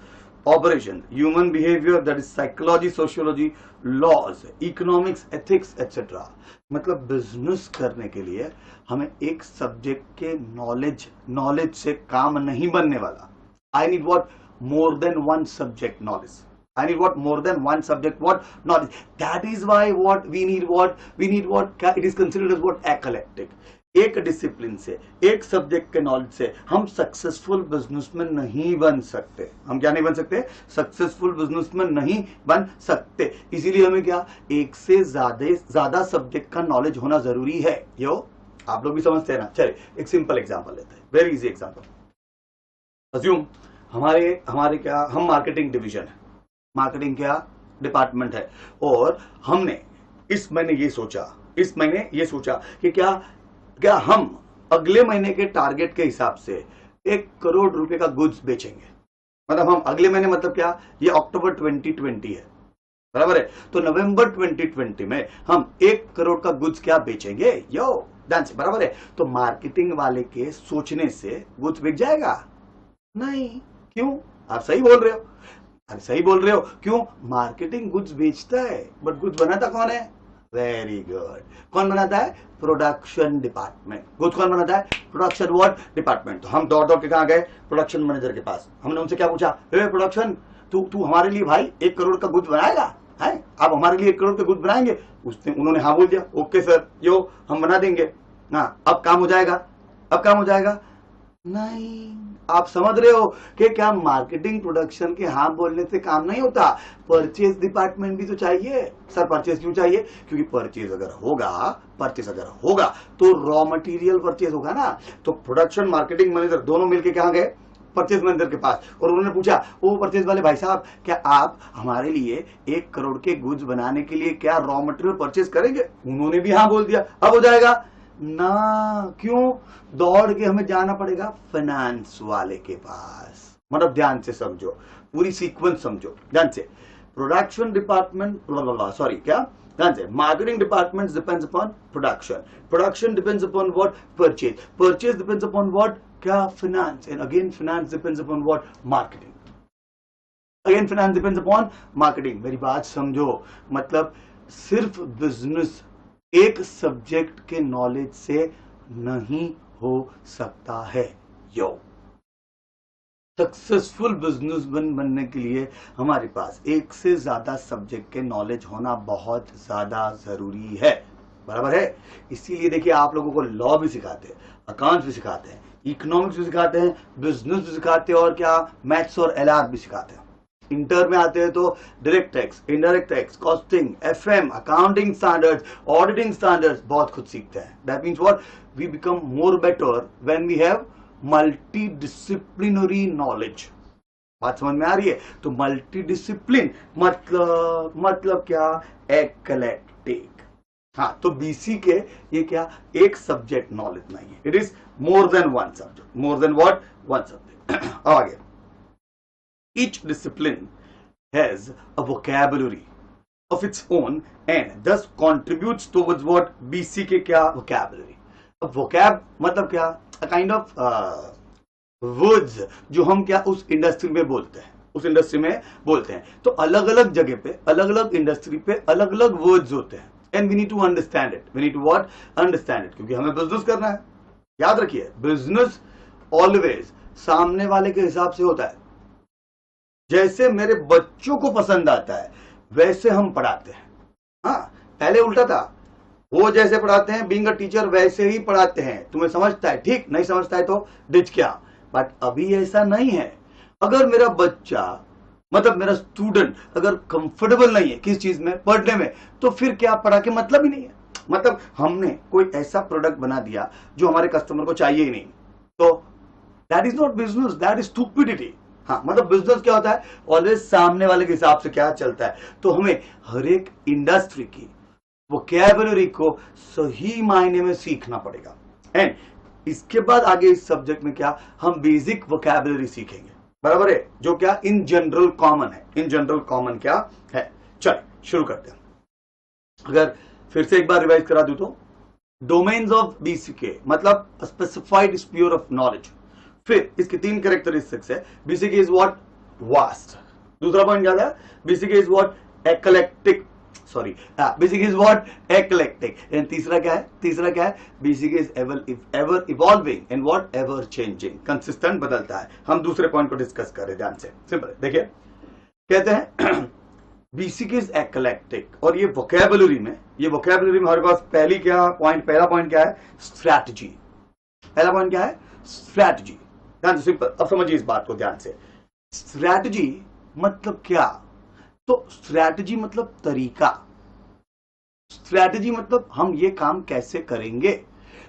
operation, human behavior, that is psychology, sociology, laws, economics, ethics etc. मतलब बिजनेस करने के लिए हमें एक subject के knowledge से काम नहीं बनने वाला। I need what more than one subject knowledge. I need what more than one subject what knowledge. That is why what we need it is considered as what eclectic. एक discipline से, एक subject के knowledge से हम successful businessman नहीं बन सकते। हम क्या नहीं बन सकते? सक्सेसफुल बिजनेसमैन नहीं बन सकते। इसीलिए हमें क्या, एक से ज्यादा सब्जेक्ट का नॉलेज होना जरूरी है। यो आप लोग भी समझते हैं ना। चलिए एक सिंपल एग्जांपल लेते हैं, वेरी इजी एग्जांपल। अज्यूम हमारे क्या, हम मार्केटिंग डिवीजन है, मार्केटिंग क्या डिपार्टमेंट है, और हमने इस महीने ये सोचा कि क्या हम अगले महीने के टारगेट के हिसाब से 1 करोड़ रुपए का गुड्स बेचेंगे। मतलब हम अगले महीने मतलब क्या, ये अक्टूबर 2020 है, बराबर है, तो नवंबर 2020 में हम 1 करोड़ का गुड्स क्या बेचेंगे, यो डांस, बराबर है। तो मार्केटिंग वाले के सोचने से गुड्स बिक जाएगा नहीं, क्यों? आप सही बोल रहे हो, अरे सही बोल रहे हो, क्यों? मार्केटिंग गुड्स बेचता है, बट गुड्स बनाता कौन है? वेरी गुड, कौन बनाता है? Production department. गुड्स कौन बनाता है? Production what department. तो हम दौड़ दौड़ के कहां गए? प्रोडक्शन मैनेजर के पास। हमने उनसे क्या पूछा, ए प्रोडक्शन, तू हमारे लिए भाई 1 करोड़ का गुड्स बनाएगा है? आप हमारे लिए 1 करोड़ के गुड्स बनाएंगे? उन्होंने हाँ बोल दिया, ओके सर, यो हम बना देंगे। हाँ, अब काम हो जाएगा? नहीं, आप समझ रहे हो कि क्या मार्केटिंग प्रोडक्शन के हाँ बोलने से काम नहीं होता, परचेज डिपार्टमेंट भी तो चाहिए। सर परचेज क्यों चाहिए? क्योंकि परचेज अगर होगा तो रॉ मटेरियल परचेज होगा ना। तो प्रोडक्शन मार्केटिंग मैनेजर दोनों मिलकर कहां गए? परचेज मैनेजर के पास, और उन्होंने पूछा, ओ परचेज वाले भाई साहब, क्या आप हमारे लिए 1 करोड़ के गुड्स बनाने के लिए क्या रॉ मटेरियल परचेज करेंगे? उन्होंने भी हाँ बोल दिया। अब हो जाएगा ना, क्यों? दौड़ के हमें जाना पड़ेगा फाइनेंस वाले के पास। मतलब ध्यान से समझो, पूरी सीक्वेंस समझो ध्यान से। प्रोडक्शन डिपार्टमेंट ध्यान से, marketing department depends upon production depends upon what? Purchase depends upon what? क्या? Finance, and again finance depends upon what? Marketing. Again finance depends upon marketing. मेरी बात समझो, मतलब सिर्फ बिजनेस एक सब्जेक्ट के नॉलेज से नहीं हो सकता है। यो, सक्सेसफुल बिजनेसमैन बनने के लिए हमारे पास एक से ज्यादा सब्जेक्ट के नॉलेज होना बहुत ज्यादा जरूरी है, बराबर है। इसीलिए देखिए, आप लोगों को लॉ भी सिखाते हैं, अकाउंट्स भी सिखाते हैं, इकोनॉमिक्स भी सिखाते हैं, बिजनेस भी सिखाते हैं, और क्या मैथ्स और एलआर भी सिखाते हैं। इंटर में आते हैं तो direct tax, indirect tax, costing, FM, accounting standards, auditing standards बहुत कुछ सीखते हैं। That means what? We become more better when we have multi disciplinary knowledge. बात समझ में आ रही है? तो मल्टी डिसिप्लिन मतलब क्या? एक्लेक्टिक। हाँ, तो बीसी के ये क्या? एक सब्जेक्ट नॉलेज नहीं है, it is more than one subject. More than what? One subject. अब आगे, each discipline has a vocabulary of its own and thus contributes towards what? BC के क्या? vocabulary। अब vocab मतलब क्या? a kind of words जो हम क्या उस इंडस्ट्री में बोलते हैं, तो अलग अलग जगह पे, अलग अलग इंडस्ट्री पे अलग अलग वर्ड्स होते हैं, and we need to understand it. We need to what? Understand it, क्योंकि हमें बिजनेस करना है। याद रखिए, बिजनेस ऑलवेज सामने वाले के हिसाब से होता है। जैसे मेरे बच्चों को पसंद आता है वैसे हम पढ़ाते हैं। हाँ, पहले उल्टा था, वो जैसे पढ़ाते हैं बीइंग अ टीचर वैसे ही पढ़ाते हैं। तुम्हें समझता है ठीक, नहीं समझता है तो डिच क्या। बट अभी ऐसा नहीं है। अगर मेरा बच्चा मतलब मेरा स्टूडेंट अगर कंफर्टेबल नहीं है किस चीज में? पढ़ने में, तो फिर क्या पढ़ा के मतलब ही नहीं है। मतलब हमने कोई ऐसा प्रोडक्ट बना दिया जो हमारे कस्टमर को चाहिए ही नहीं, तो that is not business, that is stupidity. हाँ, मतलब बिजनेस क्या होता है? ऑलवेज सामने वाले के हिसाब से क्या चलता है। तो हमें हर एक इंडस्ट्री की वोकैबुलरी को सही मायने में सीखना पड़ेगा। एंड इसके बाद आगे इस सब्जेक्ट में क्या हम बेसिक वोकैबुलरी सीखेंगे, बराबर है, जो क्या इन जनरल कॉमन है। इन जनरल कॉमन क्या है? चलिए शुरू करते हैं। अगर फिर से एक बार रिवाइज करा दूं तो डोमेन्स ऑफ बीसीके मतलब स्पेसिफाइड स्फीयर ऑफ नॉलेज। फिर इसकी 3 कैरेक्टरिस्टिक्स है। BCK is what? वास्ट। दूसरा पॉइंट क्या था? BCK is what? Eclectic. Sorry, BCK is what? Eclectic. And तीसरा क्या है? BCK is ever evolving and what? Ever changing, consistent, बदलता है। हम दूसरे पॉइंट को डिस्कस कर रहे हैं, ध्यान से। सिंपल है, देखिए कहते हैं बीसीके इज एक्लेक्टिक, और ये वोकैबुलरी में हमारे पास पहला पॉइंट क्या है? स्ट्रैटेजी। पहला पॉइंट क्या है? स्ट्रैटेजी। ध्यान से, सिंपल। अब समझिए इस बात को ध्यान से। स्ट्रैटेजी मतलब क्या? तो स्ट्रैटेजी मतलब तरीका। स्ट्रैटेजी मतलब हम ये काम कैसे करेंगे।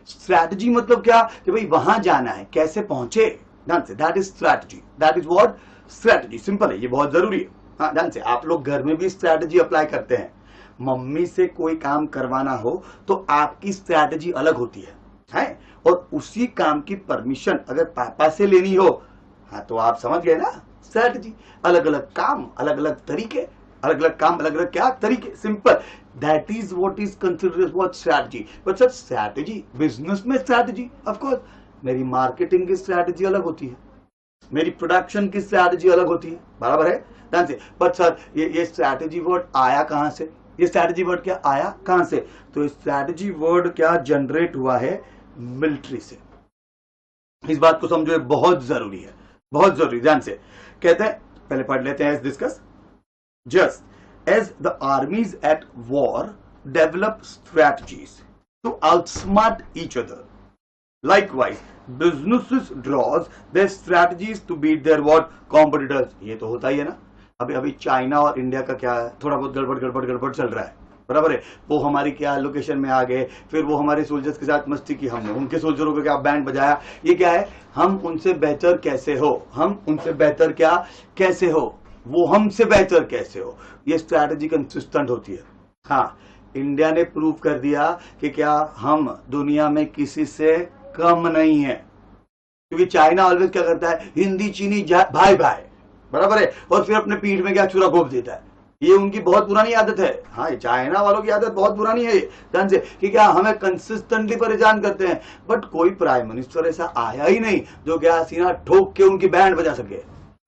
स्ट्रैटेजी मतलब क्या? कि भाई वहां जाना है, कैसे पहुंचे। ध्यान से, that is strategy. That is what? Strategy. Simple है, ये बहुत जरूरी है। हाँ, ध्यान से, आप लोग घर में भी स्ट्रैटेजी अप्लाई करते हैं, मम्मी से कोई काम करवाना हो तो आपकी स्ट्रैटेजी अलग होती है और उसी काम की परमिशन अगर पापा से लेनी हो, हाँ तो आप समझ गए ना स्ट्रैटेजी। अलग अलग काम, अलग अलग तरीके, अलग अलग काम, अलग अलग क्या तरीके, simple. That is what is considered what strategy. But sir strategy, business में स्ट्रैटेजी, ऑफ कोर्स मेरी मार्केटिंग की स्ट्रैटेजी अलग होती है, मेरी प्रोडक्शन की स्ट्रैटेजी अलग होती है, बराबर है ध्यान से। बट सर ये स्ट्रैटेजी वर्ड आया कहां से, ये स्ट्रैटेजी वर्ड क्या आया कहां से? तो स्ट्रैटेजी वर्ड क्या जनरेट हुआ है मिलिट्री से। इस बात को समझो, बहुत जरूरी है, बहुत जरूरी, ध्यान से। कहते हैं, पहले पढ़ लेते हैं, discuss. Just as the armies at war develop strategies to outsmart each other, likewise businesses draws their strategies to beat their what competitors। ये तो होता ही है ना। अभी चाइना और इंडिया का क्या है, थोड़ा बहुत गड़बड़ चल रहा है, बराबर है। वो हमारी क्या लोकेशन में आ गए, फिर वो हमारे सोल्जर्स के साथ मस्ती की हमने, उनके सोल्जरों को क्या बैंड बजाया। ये क्या है, हम उनसे बेहतर कैसे हो, हम उनसे बेहतर क्या कैसे हो, वो हमसे बेहतर कैसे हो। ये स्ट्रैटेजी कंसिस्टेंट होती है। हाँ, इंडिया ने प्रूव कर दिया कि क्या हम दुनिया में किसी से कम नहीं है, क्योंकि चाइना ऑलवेज क्या करता है, हिंदी चीनी भाई भाई, बराबर है, और फिर अपने पीठ में क्या चूरा घोप देता है। ये उनकी बहुत पुरानी आदत है। हाँ, चाइना वालों की आदत बहुत पुरानी है ध्यान से, कि क्या हमें कंसिस्टेंटली परेशान करते हैं। बट कोई प्राइम मिनिस्टर ऐसा आया ही नहीं जो क्या सीना ठोक के उनकी बैंड बजा सके।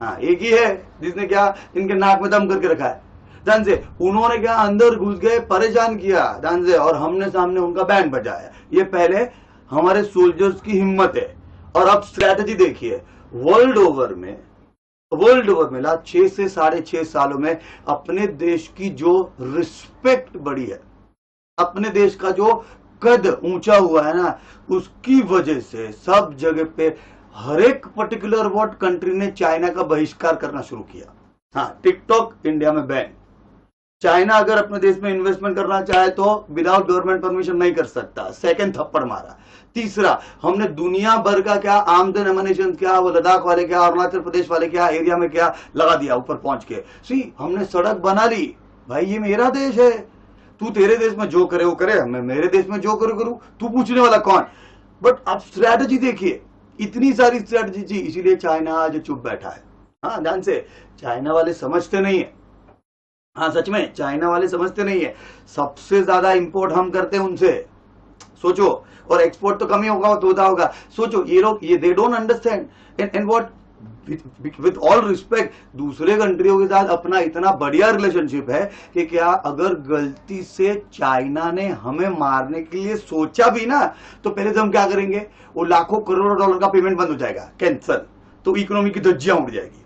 हाँ, एक ही है जिसने क्या इनके नाक में दम करके रखा है ध्यान से। उन्होंने क्या अंदर घुस गए, परेशान किया ध्यान से, और हमने सामने उनका बैंड बजाया। ये पहले हमारे सोल्जर्स की हिम्मत है। और अब स्ट्रैटेजी देखिए, वर्ल्ड ओवर में लास्ट 6 से 6.5 सालों में अपने देश की जो रिस्पेक्ट बढ़ी है, अपने देश का जो कद ऊंचा हुआ है ना, उसकी वजह से सब जगह पे हर एक पर्टिकुलर वर्ड कंट्री ने चाइना का बहिष्कार करना शुरू किया। हाँ, टिकटॉक इंडिया में बैन। चाइना अगर अपने देश में इन्वेस्टमेंट करना चाहे तो विदाउट गवर्नमेंट परमिशन नहीं कर सकता। सेकंड थप्पड़ मारा। तीसरा, हमने दुनिया भर का क्या आमदन एमिनेशन क्या, वो लद्दाख वाले क्या, अरुणाचल प्रदेश वाले क्या एरिया में क्या लगा दिया ऊपर पहुंच के। सी, हमने सड़क बना ली। भाई ये मेरा देश है, तू तेरे देश में जो करे वो करे, मैं मेरे देश में जो करूं, तू पूछने वाला कौन। बट अब स्ट्रैटेजी देखिए, इतनी सारी स्ट्रैटेजी, इसीलिए चाइना आज चुप बैठा है। हाँ, ध्यान से, चाइना वाले समझते नहीं है। हाँ, सच में चाइना वाले समझते नहीं है। सबसे ज्यादा इंपोर्ट हम करते हैं उनसे, सोचो, और एक्सपोर्ट तो कम ही होगा। सोचो, ये लोग ये they don't understand and what, with all respect, दूसरे कंट्रियों के साथ अपना इतना बढ़िया रिलेशनशिप है कि क्या अगर गलती से चाइना ने हमें मारने के लिए सोचा भी ना, तो पहले तो हम क्या करेंगे, वो लाखों करोड़ों डॉलर का पेमेंट बंद हो जाएगा, कैंसल। तो इकोनॉमी की धज्जियां उड़ जाएगी,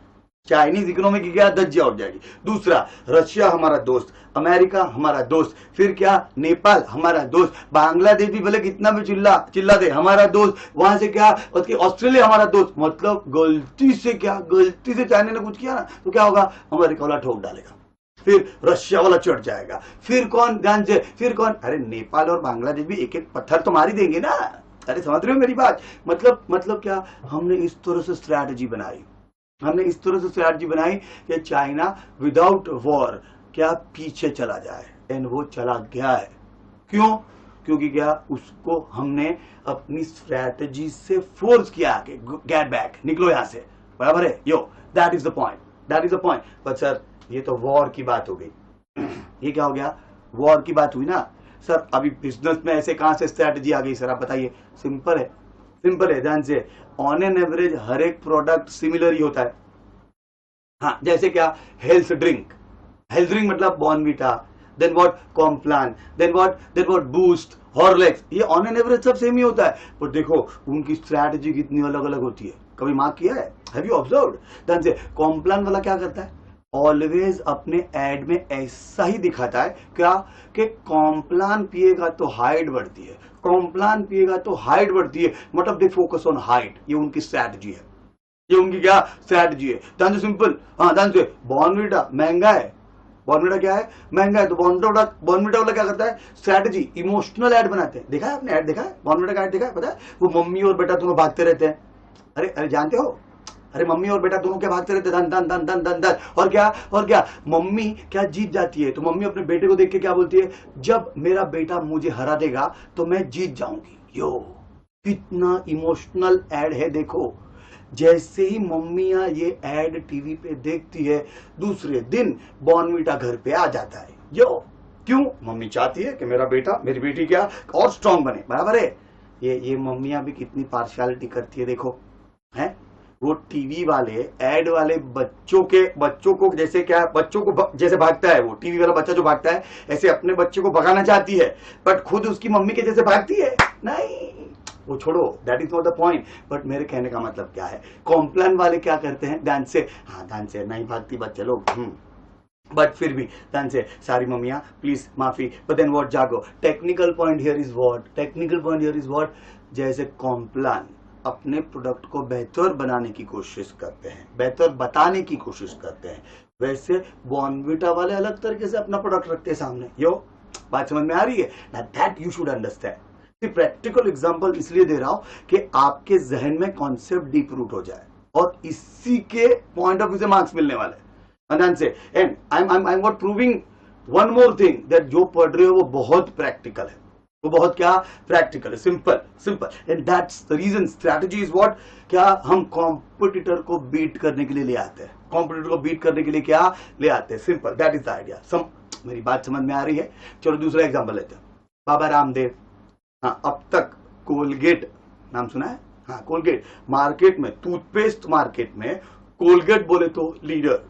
चाइनीज इकोनॉमी की क्या धज्जियां उड़ जाएगी। दूसरा, रशिया हमारा दोस्त, अमेरिका हमारा दोस्त, फिर क्या नेपाल हमारा दोस्त, बांग्लादेश भी भले कितना भी चिल्ला दे हमारा दोस्त, वहां से क्या ऑस्ट्रेलिया हमारा दोस्त। मतलब गलती से चाइना ने कुछ किया ना, तो क्या होगा, अमेरिका वाला ठोक डालेगा, फिर रशिया वाला चढ़ जाएगा, फिर कौन, ध्यान से, फिर कौन, अरे नेपाल और बांग्लादेश भी एक एक पत्थर तो मार ही देंगे ना। अरे समझ रहे हो मेरी बात, मतलब क्या, हमने इस तरह से स्ट्रैटेजी बनाई कि चाइना विदाउट वॉर क्या पीछे चला जाए, एंड वो चला गया है। क्यों? क्योंकि क्या उसको हमने अपनी स्ट्रैटेजी से फोर्स किया कि गेट बैक, निकलो यहां से, बराबर है। Yo, that is the point. But sir ये तो वॉर की बात हो गई। ये क्या हो गया, वॉर की बात हुई ना सर। अभी बिजनेस में ऐसे कहां से स्ट्रैटेजी आ गई सर, आप बताइए। सिंपल है, ध्यान से। ऑन एन एवरेज हर एक प्रोडक्ट सिमिलर ही होता है। हाँ, जैसे क्या, हेल्थ ड्रिंक मतलब Bournvita, then what Complan, then what Boost, Horlicks, ये ऑन एन एवरेज सब सेम ही होता है। पर देखो उनकी स्ट्रैटेजी कितनी अलग अलग होती है, कभी मार्क किया है, हैव यू ऑब्जर्व्ड? ध्यान से, कॉम्प्लान वाला क्या करता है, ऑलवेज अपने एड में ऐसा ही दिखाता है क्या, कि कॉम्प्लान पिएगा तो हाइट बढ़ती है, मतलब दे फोकस ऑन हाइट। ये उनकी स्ट्रैटेजी है, ध्यान से, सिंपल। हाँ, ध्यान से, बॉर्नविटा महंगा है, बॉर्नविटा क्या है, महंगा है, तो बॉर्नविटा वाला क्या करता है, स्ट्रैटेजी, इमोशनल ऐड बनाते हैं। देखा है आपने, बॉर्नविटा का ऐड देखा है, पता है, वो मम्मी और बेटा दोनों भागते रहते हैं। अरे जानते हो, अरे मम्मी और बेटा दोनों क्या भागते रहते, धन धन धन धन धन धन, और क्या मम्मी क्या जीत जाती है, तो मम्मी अपने बेटे को देख के क्या बोलती है, जब मेरा बेटा मुझे हरा देगा तो मैं जीत जाऊंगी। यो, कितना इमोशनल एड है देखो। जैसे ही मम्मियां ये एड टीवी पे देखती है, दूसरे दिन बॉर्नवीटा घर पे आ जाता है। यो, क्यों? मम्मी चाहती है कि मेरा बेटा, मेरी बेटी क्या और स्ट्रांग बने, बराबर है। ये मम्मियां भी कितनी पार्शियलिटी करती है देखो, हैं? वो टीवी वाले एड वाले बच्चों को जैसे क्या, बच्चों को जैसे भागता है, वो टीवी वाला बच्चा जो भागता है ऐसे अपने बच्चे को भगाना चाहती है, बट खुद उसकी मम्मी के जैसे भागती है। नहीं, वो छोड़ो, that is not the point. But मेरे कहने का मतलब क्या है, कॉम्प्लान वाले क्या करते हैं, ध्यान से, हाँ ध्यान से, नहीं भागती बच्चे लोग, बट फिर भी ध्यान से, सारी मम्मियां प्लीज माफी, बट देन व्हाट, जागो। Technical point here is what, जैसे कॉम्प्लान अपने प्रोडक्ट को बेहतर बनाने की कोशिश करते हैं, बेहतर बताने की कोशिश करते हैं, वैसे बॉर्नवीटा वाले अलग तरीके से अपना प्रोडक्ट रखते हैं सामने। यो, बात समझ में आ रही है ना? That you should understand. Practical example इसलिए दे रहा हूं कि आपके जहन में कॉन्सेप्ट डीप रूट हो जाए, और इसी के पॉइंट ऑफ व्यू से मार्क्स मिलने वाले हैं। ध्यान से, and I am not proving one more thing, that जो पढ़ रहे हो वो बहुत प्रैक्टिकल है, वो बहुत क्या प्रैक्टिकल है, simple, and that's the reason. Strategy is what, क्या हम कॉम्पिटिटर को बीट करने के लिए ले आते हैं, कॉम्पिटिटर को बीट करने के लिए क्या ले आते हैं, simple, that is the idea. मेरी बात समझ में आ रही है? चलो दूसरा एग्जांपल लेते हैं, बाबा रामदेव। हाँ, अब तक कोलगेट नाम सुना है? हाँ, कोलगेट मार्केट में, टूथपेस्ट मार्केट में कोलगेट बोले तो लीडर,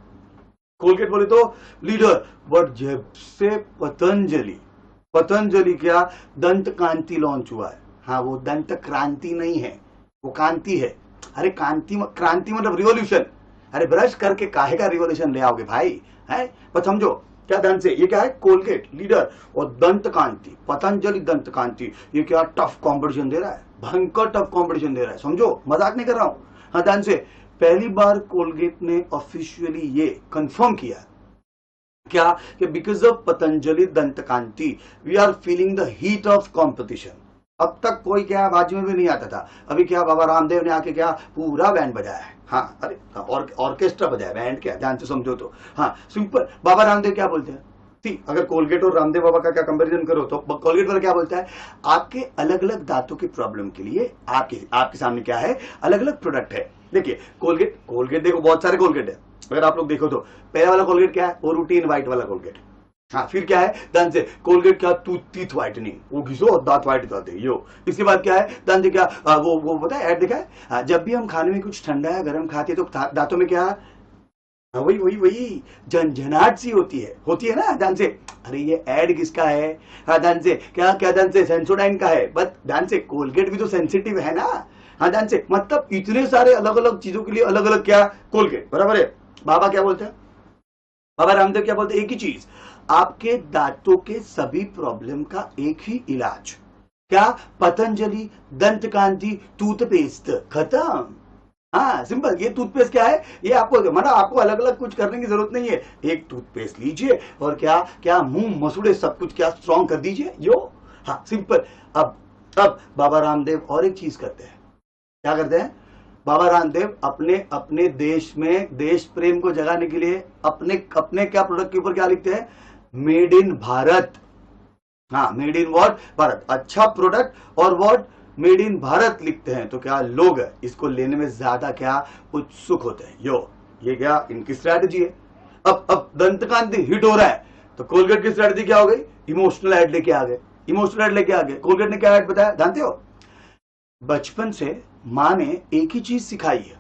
बट जब से पतंजलि क्या दंत कांति लॉन्च हुआ है, हाँ वो दंत क्रांति नहीं है, वो कांति है। अरे क्रांति मतलब रिवॉल्यूशन। अरे ब्रश करके काहे का रिवॉल्यूशन ले आओगे भाई, है? पर समझो क्या, ध्यान से, ये क्या है, कोलगेट लीडर और दंत कांति, पतंजलि दंत कांति, ये क्या टफ कंपटीशन दे रहा है, भयंकर टफ कंपटीशन दे रहा है, समझो, मजाक नहीं कर रहा हूं। हाँ, ध्यान से, पहली बार कोलगेट ने ऑफिशियली ये कंफर्म किया क्या कि because of Patanjali Dant Kanti we are feeling the heat of competition. अब तक कोई क्या बाजू में भी नहीं आता था, अभी क्या बाबा रामदेव ने आके क्या पूरा बैंड बजाया है। हाँ, अरे ऑर्केस्ट्रा बजाया, बैंड क्या, ध्यान से समझो तो। हाँ, सिंपल, बाबा रामदेव क्या बोलते हैं, अगर कोलगेट और रामदेव बाबा का क्या कंपैरिजन करो तो कोलगेट वाला क्या बोलता है, आपके अलग अलग दांतों की प्रॉब्लम के लिए आपके सामने क्या है, अलग अलग प्रोडक्ट है। देखिए कोलगेट देखो, बहुत सारे कोलगेट है, अगर आप लोग देखो तो पहला वाला कोलगेट क्या है, वो रूटीन व्हाइट वाला कोलगेट। हाँ, फिर क्या है, ध्यान से, कोलगेट क्या, टीथ व्हाइटनिंग, वो घिसो और दांत व्हाइट करते यो। इसके बाद क्या है, ध्यान से, क्या वो पता है, ऐड देखा है, जब भी हम खाने में कुछ ठंडा या गर्म खाते हैं तो दांतों में क्या, वही झंझनाहट सी होती है ना, ध्यान से। अरे ये ऐड किसका है, हाँ ध्यान से, क्या ध्यान से, सेंसोडाइन का है, बट ध्यान से कोलगेट भी तो सेंसिटिव है ना। हाँ, ध्यान से, मतलब इतने सारे अलग अलग चीजों के लिए अलग अलग क्या कोलगेट, बराबर है। बाबा क्या बोलते हैं, बाबा रामदेव क्या बोलते हैं, एक ही चीज, आपके दांतों के सभी प्रॉब्लम का एक ही इलाज, क्या, पतंजलि दंत कांति टूथपेस्ट, खत्म। हाँ, सिंपल, ये टूथपेस्ट क्या है, ये आपको मतलब आपको अलग अलग कुछ करने की जरूरत नहीं है, एक टूथपेस्ट लीजिए और क्या मुंह मसूड़े सब कुछ क्या स्ट्रॉन्ग कर दीजिए यो। हाँ, सिंपल। अब बाबा रामदेव और एक चीज करते हैं, क्या करते हैं, बाबा रामदेव अपने देश में देश प्रेम को जगाने के लिए अपने क्या प्रोडक्ट के ऊपर क्या लिखते हैं, मेड इन भारत। हाँ, मेड इन व्हाट, भारत, अच्छा प्रोडक्ट और व्हाट, मेड इन भारत लिखते हैं, तो क्या लोग इसको लेने में ज्यादा क्या उत्सुक होते हैं यो। ये क्या इनकी स्ट्रैटेजी है। अब दंत कांति हिट हो रहा है तो कोलगेट की स्ट्रैटेजी क्या हो गई, इमोशनल ऐड लेके आ गए। कोलगेट ने क्या ऐड बताया, जानते हो, बचपन से माँ ने एक ही चीज सिखाई है,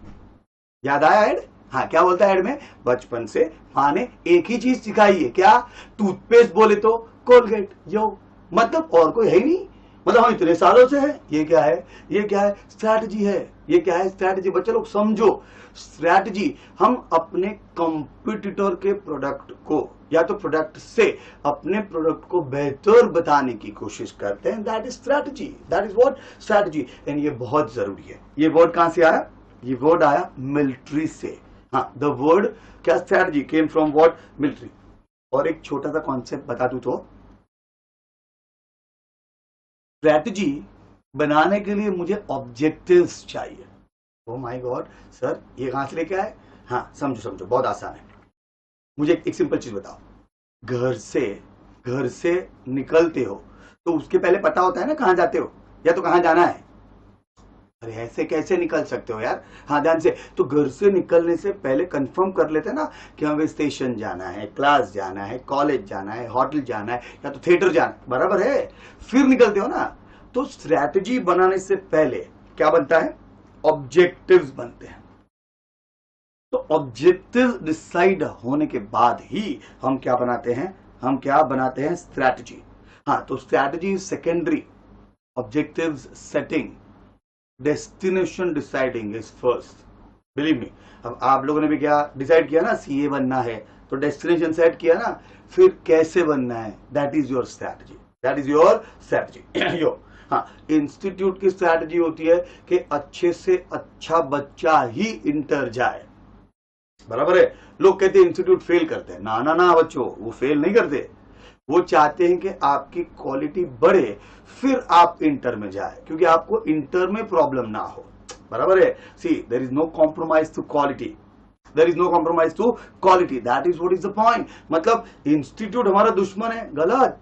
याद आया ऐड? हाँ, क्या बोलता है ऐड में, बचपन से माँ ने एक ही चीज सिखाई है, क्या, टूथपेस्ट बोले तो कोलगेट यो, मतलब और कोई है ही नहीं, मतलब हम इतने सालों से है। ये क्या है, स्ट्रैटेजी है, ये क्या है, स्ट्रैटेजी। बच्चे लोग समझो, स्ट्रैटेजी, हम अपने कंपटीटर के प्रोडक्ट को या तो प्रोडक्ट से अपने प्रोडक्ट को बेहतर बताने की कोशिश करते हैं, that is strategy, that is what strategy. And ये बहुत जरूरी है। ये वर्ड कहां से आया, ये वर्ड आया मिलिट्री से। हाँ, द वर्ड क्या, strategy came from what, military. और एक छोटा सा कॉन्सेप्ट बता दूं तो, स्ट्रैटेजी बनाने के लिए मुझे ऑब्जेक्टिव्स चाहिए। ओ माय गॉड सर, ये कहां से लेके आए? हाँ समझो समझो, बहुत आसान है। मुझे एक सिंपल चीज बताओ, घर से निकलते हो तो उसके पहले पता होता है ना कहां जाते हो या तो कहां जाना है। अरे ऐसे कैसे निकल सकते हो यार? हाँ ध्यान से, तो घर से निकलने से पहले कंफर्म कर लेते हैं ना कि हमें स्टेशन जाना है, क्लास जाना है, कॉलेज जाना है, होटल जाना है या तो थिएटर जाना है, बराबर है? फिर निकलते हो ना। तो स्ट्रैटेजी बनाने से पहले क्या बनता है? ऑब्जेक्टिव्स बनते हैं। तो ऑब्जेक्टिव डिसाइड होने के बाद ही हम क्या बनाते हैं? हम क्या बनाते हैं? स्ट्रैटेजी। हाँ, तो strategy secondary, objectives setting, destination deciding is first. Believe me. अब आप लोगों ने भी क्या डिसाइड किया ना, सीए बनना है, तो डेस्टिनेशन सेट किया ना, फिर कैसे बनना है, that is your strategy, that is your strategy. Yo हाँ, इंस्टीट्यूट की स्ट्रैटेजी होती है कि अच्छे से अच्छा बच्चा ही इंटर जाए, बराबर है? लोग कहते हैं इंस्टीट्यूट फेल करते हैं, ना ना ना बच्चों, वो फेल नहीं करते, वो चाहते हैं कि आपकी क्वालिटी बढ़े, फिर आप इंटर में जाए, क्योंकि आपको इंटर में प्रॉब्लम ना हो, बराबर है? See, there is no compromise to quality, there is no compromise to quality, that is what is the point. मतलब इंस्टीट्यूट हमारा दुश्मन है, गलत।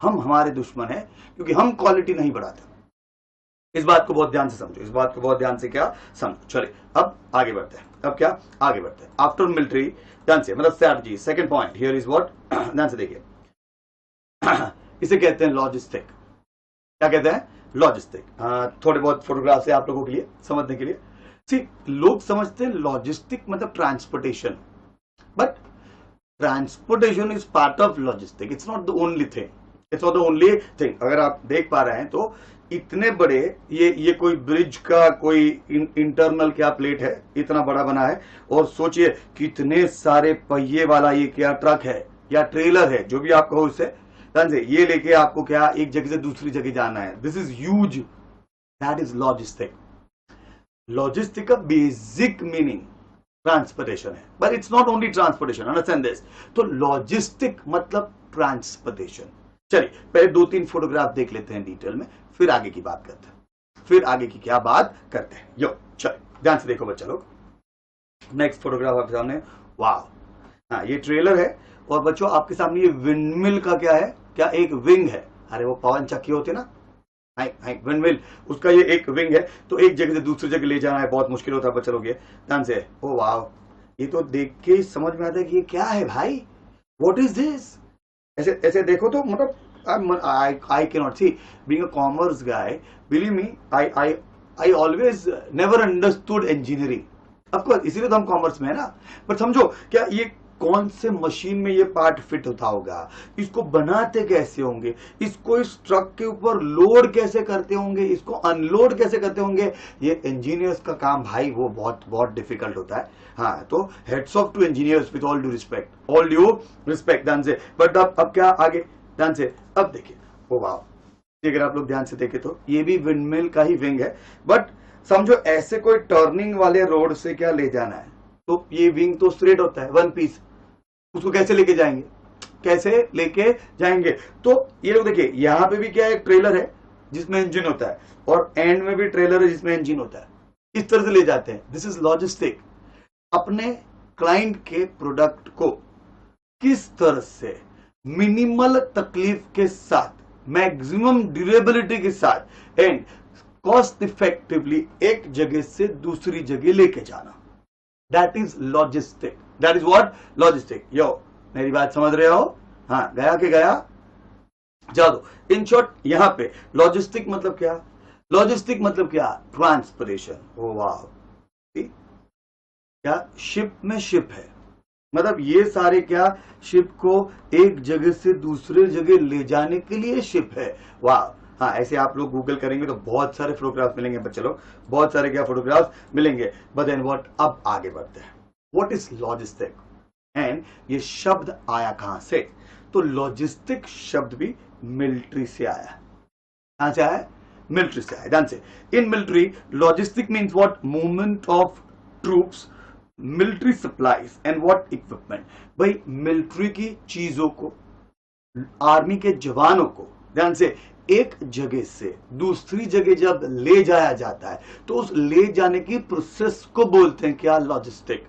हम हमारे दुश्मन है क्योंकि हम क्वालिटी नहीं बढ़ाते। इस बात को बहुत ध्यान से समझो, इस बात को बहुत ध्यान से क्या समझो। चलिए अब आगे बढ़ते हैं। अब क्या आगे बढ़ते हैं? आफ्टर मिलिट्री, ध्यान से, मतलब strategy, second point here is what, ध्यान से देखिए, इसे कहते हैं लॉजिस्टिक। क्या कहते हैं? लॉजिस्टिक। थोड़े बहुत फोटोग्राफ है आप लोगों के लिए समझने के लिए। सी, लोग समझते हैं लॉजिस्टिक मतलब transportation, but transportation is part of logistic, it's not the only thing, it's not the only thing. अगर आप देख पा रहे हैं तो इतने बड़े ये कोई ब्रिज का कोई इंटरनल क्या प्लेट है, इतना बड़ा बना है, और सोचिए कितने सारे पहिए वाला ये क्या ट्रक है या ट्रेलर है, जो भी आप कहो उससे, ध्यान से, ये लेके आपको क्या एक जगह से दूसरी जगह जाना है। This is huge, that is logistic. Logistic का बेसिक मीनिंग ट्रांसपोर्टेशन है, but it's not only transportation, understand this. तो लॉजिस्टिक मतलब ट्रांसपोर्टेशन। चलिए पहले 2-3 फोटोग्राफ देख लेते हैं डिटेल में, फिर आगे की बात करते हैं, फिर आगे की क्या बात करते हैं। यो चलो ध्यान से देखो बच्चा लोग, नेक्स्ट फोटोग्राफ आपके सामने, वाह, हाँ ये ट्रेलर है, और बच्चों आपके सामने ये विंडमिल का क्या है, क्या एक विंग है। अरे वो पवन चक्की होती है ना, विंडमिल, उसका ये एक विंग है। तो एक जगह से दूसरी जगह ले जाना है, बहुत मुश्किल होता है बच्चा लोग, ये ध्यान से। ओ वाह, ये तो देख के समझ में आता है कि ये क्या है भाई, व्हाट इज दिस। ऐसे ऐसे देखो तो मतलब I cannot see, being a commerce guy, believe me, I always never understood engineering. Of course, इसीलिए तो हम कॉमर्स में है ना। पर समझो क्या ये कौन से मशीन में ये पार्ट फिट होता होगा, इसको बनाते कैसे होंगे, इसको इस ट्रक के ऊपर लोड कैसे करते होंगे, इसको अनलोड कैसे करते होंगे, ये इंजीनियर्स का काम भाई, वो बहुत बहुत डिफिकल्ट होता है। हाँ, तो heads off to engineers with all due respect, all due respect, ध्यान से। बट अब क्या आगे, ध्यान से अब देखिए, ओ वाह, अगर आप लोग ध्यान से देखें तो ये भी विंडमिल का ही विंग है, बट समझो ऐसे कोई टर्निंग वाले रोड से क्या ले जाना है, तो ये विंग तो स्ट्रेट होता है, वन पीस, उसको कैसे लेके जाएंगे, कैसे लेके जाएंगे। तो ये लोग देखिए, यहां पे भी क्या है, ट्रेलर है जिसमें इंजन होता है, और एंड में भी ट्रेलर है जिसमें इंजन होता है, इस तरह से ले जाते हैं। This is logistic. अपने क्लाइंट के प्रोडक्ट को किस तरह से मिनिमल तकलीफ के साथ, मैक्सिमम ड्यूरेबिलिटी के साथ एंड कॉस्ट इफेक्टिवली एक जगह से दूसरी जगह लेके जाना, that is logistic, that is what, logistic. Yo मेरी बात समझ रहे हो? हाँ, गया कि गया, जा दो। इन शॉर्ट यहां पे लॉजिस्टिक मतलब क्या, लॉजिस्टिक मतलब क्या, ट्रांसपोर्टेशन। ओ वाह, क्या शिप में शिप है, मतलब ये सारे क्या शिप को एक जगह से दूसरे जगह ले जाने के लिए शिप है। वाह, हाँ, ऐसे आप लोग गूगल करेंगे तो बहुत सारे फोटोग्राफ मिलेंगे बच्चे लोग, बहुत सारे क्या फोटोग्राफ मिलेंगे। बट देन व्हाट, अब आगे बढ़ते हैं, व्हाट इज लॉजिस्टिक एंड ये शब्द आया कहां से? तो लॉजिस्टिक शब्द भी मिलिट्री से आया। कहां से आया? मिलिट्री से आया। ध्यान से, in military logistic means what, movement of troops, military supplies and what equipment. भाई मिलिट्री की चीजों को, आर्मी के जवानों को, ध्यान से, एक जगह से दूसरी जगह जब ले जाया जाता है तो उस ले जाने की प्रोसेस को बोलते हैं क्या? लॉजिस्टिक।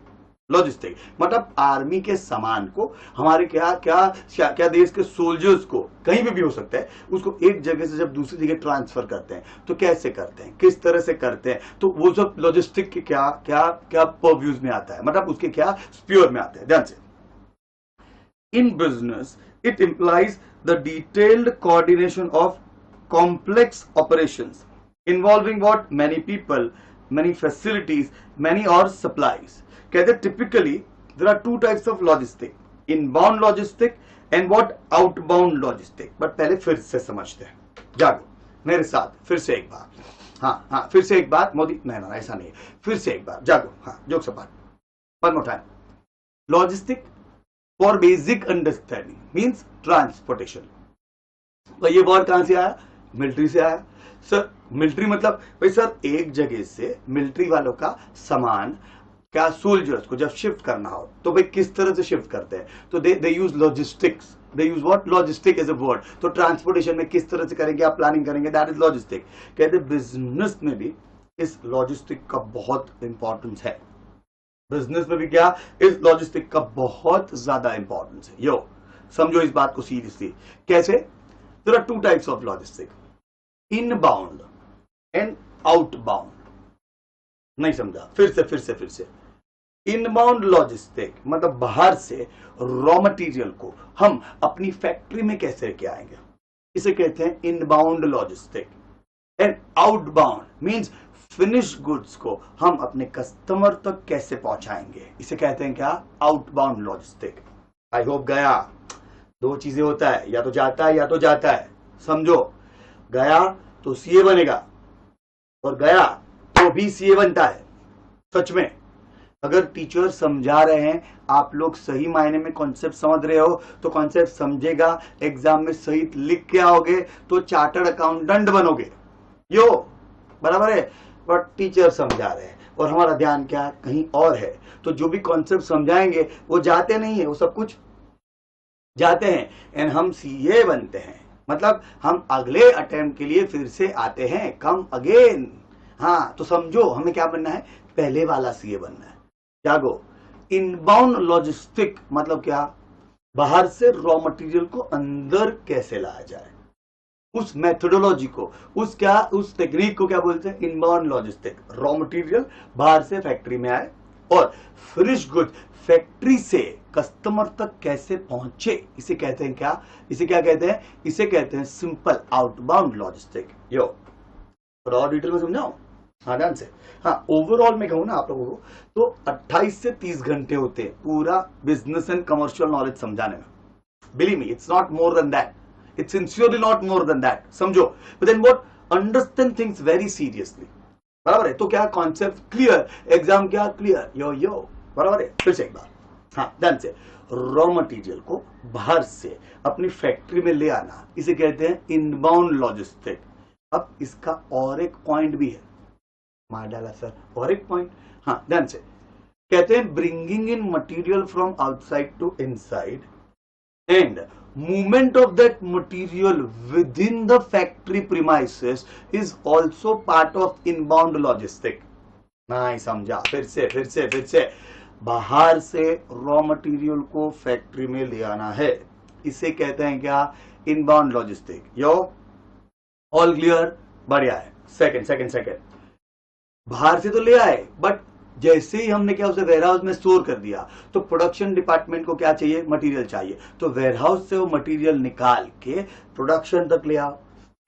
लॉजिस्टिक मतलब आर्मी के सामान को हमारे क्या क्या क्या देश के सोल्जर्स को कहीं भी हो सकता है, उसको एक जगह से जब दूसरी जगह ट्रांसफर करते हैं तो कैसे करते हैं, किस तरह से करते हैं, तो वो सब लॉजिस्टिक के क्या क्या क्या पर्व्यूज में आता है, मतलब उसके क्या स्पीयर में आता है। ध्यान से, in business it implies the detailed coordination of complex operations involving what? Many people, many facilities, many or supplies. कहते typically there are two types of logistic, inbound logistic and what? Outbound logistic. but पहले फिर से समझते हैं, जागो मेरे साथ फिर से एक बार। हाँ फिर से एक बार मोदी, नहीं ना ऐसा नहीं है, फिर से एक बार जागो। हाँ जोक से बात, one more time. Logistic for basic understanding means transportation. तो ये वर्ड कहां से आया? मिलिट्री से आया। सर मिलिट्री मतलब भाई सर एक जगह से मिलिट्री वालों का सामान क्या सोल्जर्स को जब शिफ्ट करना हो तो भाई किस तरह से शिफ्ट करते हैं, तो they use logistics, they use what? Logistic as a word. तो ट्रांसपोर्टेशन में किस तरह से करेंगे आप, प्लानिंग करेंगे, दैट इज लॉजिस्टिक। कहते बिजनेस में भी इस लॉजिस्टिक का बहुत इंपॉर्टेंस है। बिजनेस में भी क्या, इस लॉजिस्टिक का बहुत ज्यादा इंपॉर्टेंस है। यो समझो इस बात को सीरियसली। कैसे? There are two types of logistics, inbound and outbound. नहीं समझा? फिर से इनबाउंड लॉजिस्टिक मतलब बाहर से रॉ मटेरियल को हम अपनी फैक्ट्री में कैसे लेके आएंगे, इसे कहते हैं inbound logistic. And outbound means finish goods को हम अपने कस्टमर तक कैसे पहुंचाएंगे, इसे कहते हैं क्या? Outbound logistic. आई होप गया। दो चीजें होता है, या तो जाता है या तो जाता है। समझो, गया तो सीए बनेगा और गया तो भी सीए बनता है। सच में अगर टीचर समझा रहे हैं, आप लोग सही मायने में कॉन्सेप्ट समझ रहे हो तो कॉन्सेप्ट समझेगा, एग्जाम में सही लिख के आओगे तो चार्टर्ड अकाउंटेंट बनोगे। यो बराबर है। बट टीचर समझा रहे हैं और हमारा ध्यान क्या कहीं और है, तो जो भी कॉन्सेप्ट समझाएंगे वो जाते नहीं है, वो सब कुछ जाते हैं एंड हम सीए बनते हैं। मतलब हम अगले अटेम्प्ट के लिए फिर से आते हैं, कम अगेन। हाँ तो समझो हमें क्या बनना है, पहले वाला सीए बनना है। जागो। इनबाउंड लॉजिस्टिक मतलब क्या? बाहर से रॉ मटेरियल को अंदर कैसे लाया जाए, उस मेथोडोलॉजी को, उस टेक्निक को क्या बोलते हैं? Inbound logistic. रॉ मटेरियल बाहर से फैक्ट्री में आए और फिनिश गुड फैक्ट्री से कस्टमर तक कैसे पहुंचे, इसे कहते हैं क्या? इसे क्या कहते हैं? इसे कहते हैं सिंपल आउटबाउंड लॉजिस्टिक। यो थोड़ा और डिटेल में समझाओ। हाँ ध्यान से। हाँ ओवरऑल में कहूं ना आप लोगों को तो 28 से 30 घंटे होते हैं पूरा बिजनेस एंड कमर्शियल नॉलेज समझाने में। Believe me, it's not more than that, it's sincerely not more than that. समझो, but then what? Understand things very seriously. बराबर है? तो क्या कॉन्सेप्ट क्लियर, एग्जाम क्या क्लियर? यो बराबर है। फिर से एक बार, हाँ ध्यान से। रॉ मटेरियल को बाहर से अपनी फैक्ट्री में ले आना, इसे कहते हैं इनबाउंड लॉजिस्टिक। अब इसका और एक पॉइंट भी है, मार डाला सर, और एक पॉइंट। हाँ ध्यान से। कहते हैं bringing in material from outside to inside and movement of that material within the factory premises is also part of inbound logistic। नहीं समझा? फिर से बाहर से रॉ मटेरियल को फैक्ट्री में ले आना है, इसे कहते हैं क्या? Inbound logistic. यो ऑल क्लियर? बढ़िया है। सेकंड बाहर से तो ले आए, बट जैसे ही हमने क्या उसे वेयरहाउस में स्टोर कर दिया तो प्रोडक्शन डिपार्टमेंट को क्या चाहिए? मटेरियल चाहिए। तो वेयरहाउस से वो मटेरियल निकाल के प्रोडक्शन तक ले आओ,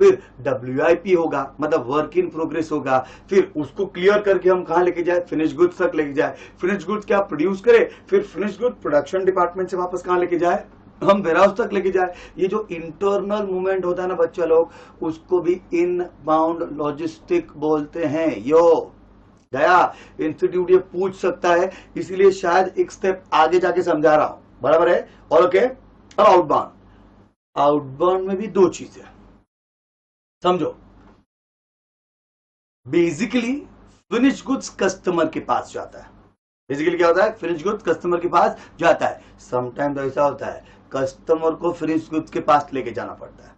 फिर WIP होगा, मतलब वर्क इन प्रोग्रेस होगा, फिर उसको क्लियर करके हम कहां लेके जाए? फिनिश गुड्स तक लेके जाए। फिनिश गुड्स क्या प्रोड्यूस करे, फिर फिनिश गुड प्रोडक्शन डिपार्टमेंट से वापस कहां लेके जाए? हम वेयरहाउस तक लेके जाए। ये जो इंटरनल मूवमेंट होता है ना बच्चा लोग, उसको भी इनबाउंड लॉजिस्टिक बोलते हैं। यो गया। इंस्टीट्यूट ये पूछ सकता है, इसीलिए शायद एक स्टेप आगे जाके समझा रहा हूं। बराबर है? और ओके। और आउटबाउंड में भी दो चीजें समझो। बेसिकली फिनिश गुड्स कस्टमर के पास जाता है। बेसिकली क्या होता है? फिनिश गुड्स कस्टमर के पास जाता है। समटाइम तो ऐसा होता है कस्टमर को फिनिश गुड्स के पास लेके जाना पड़ता है।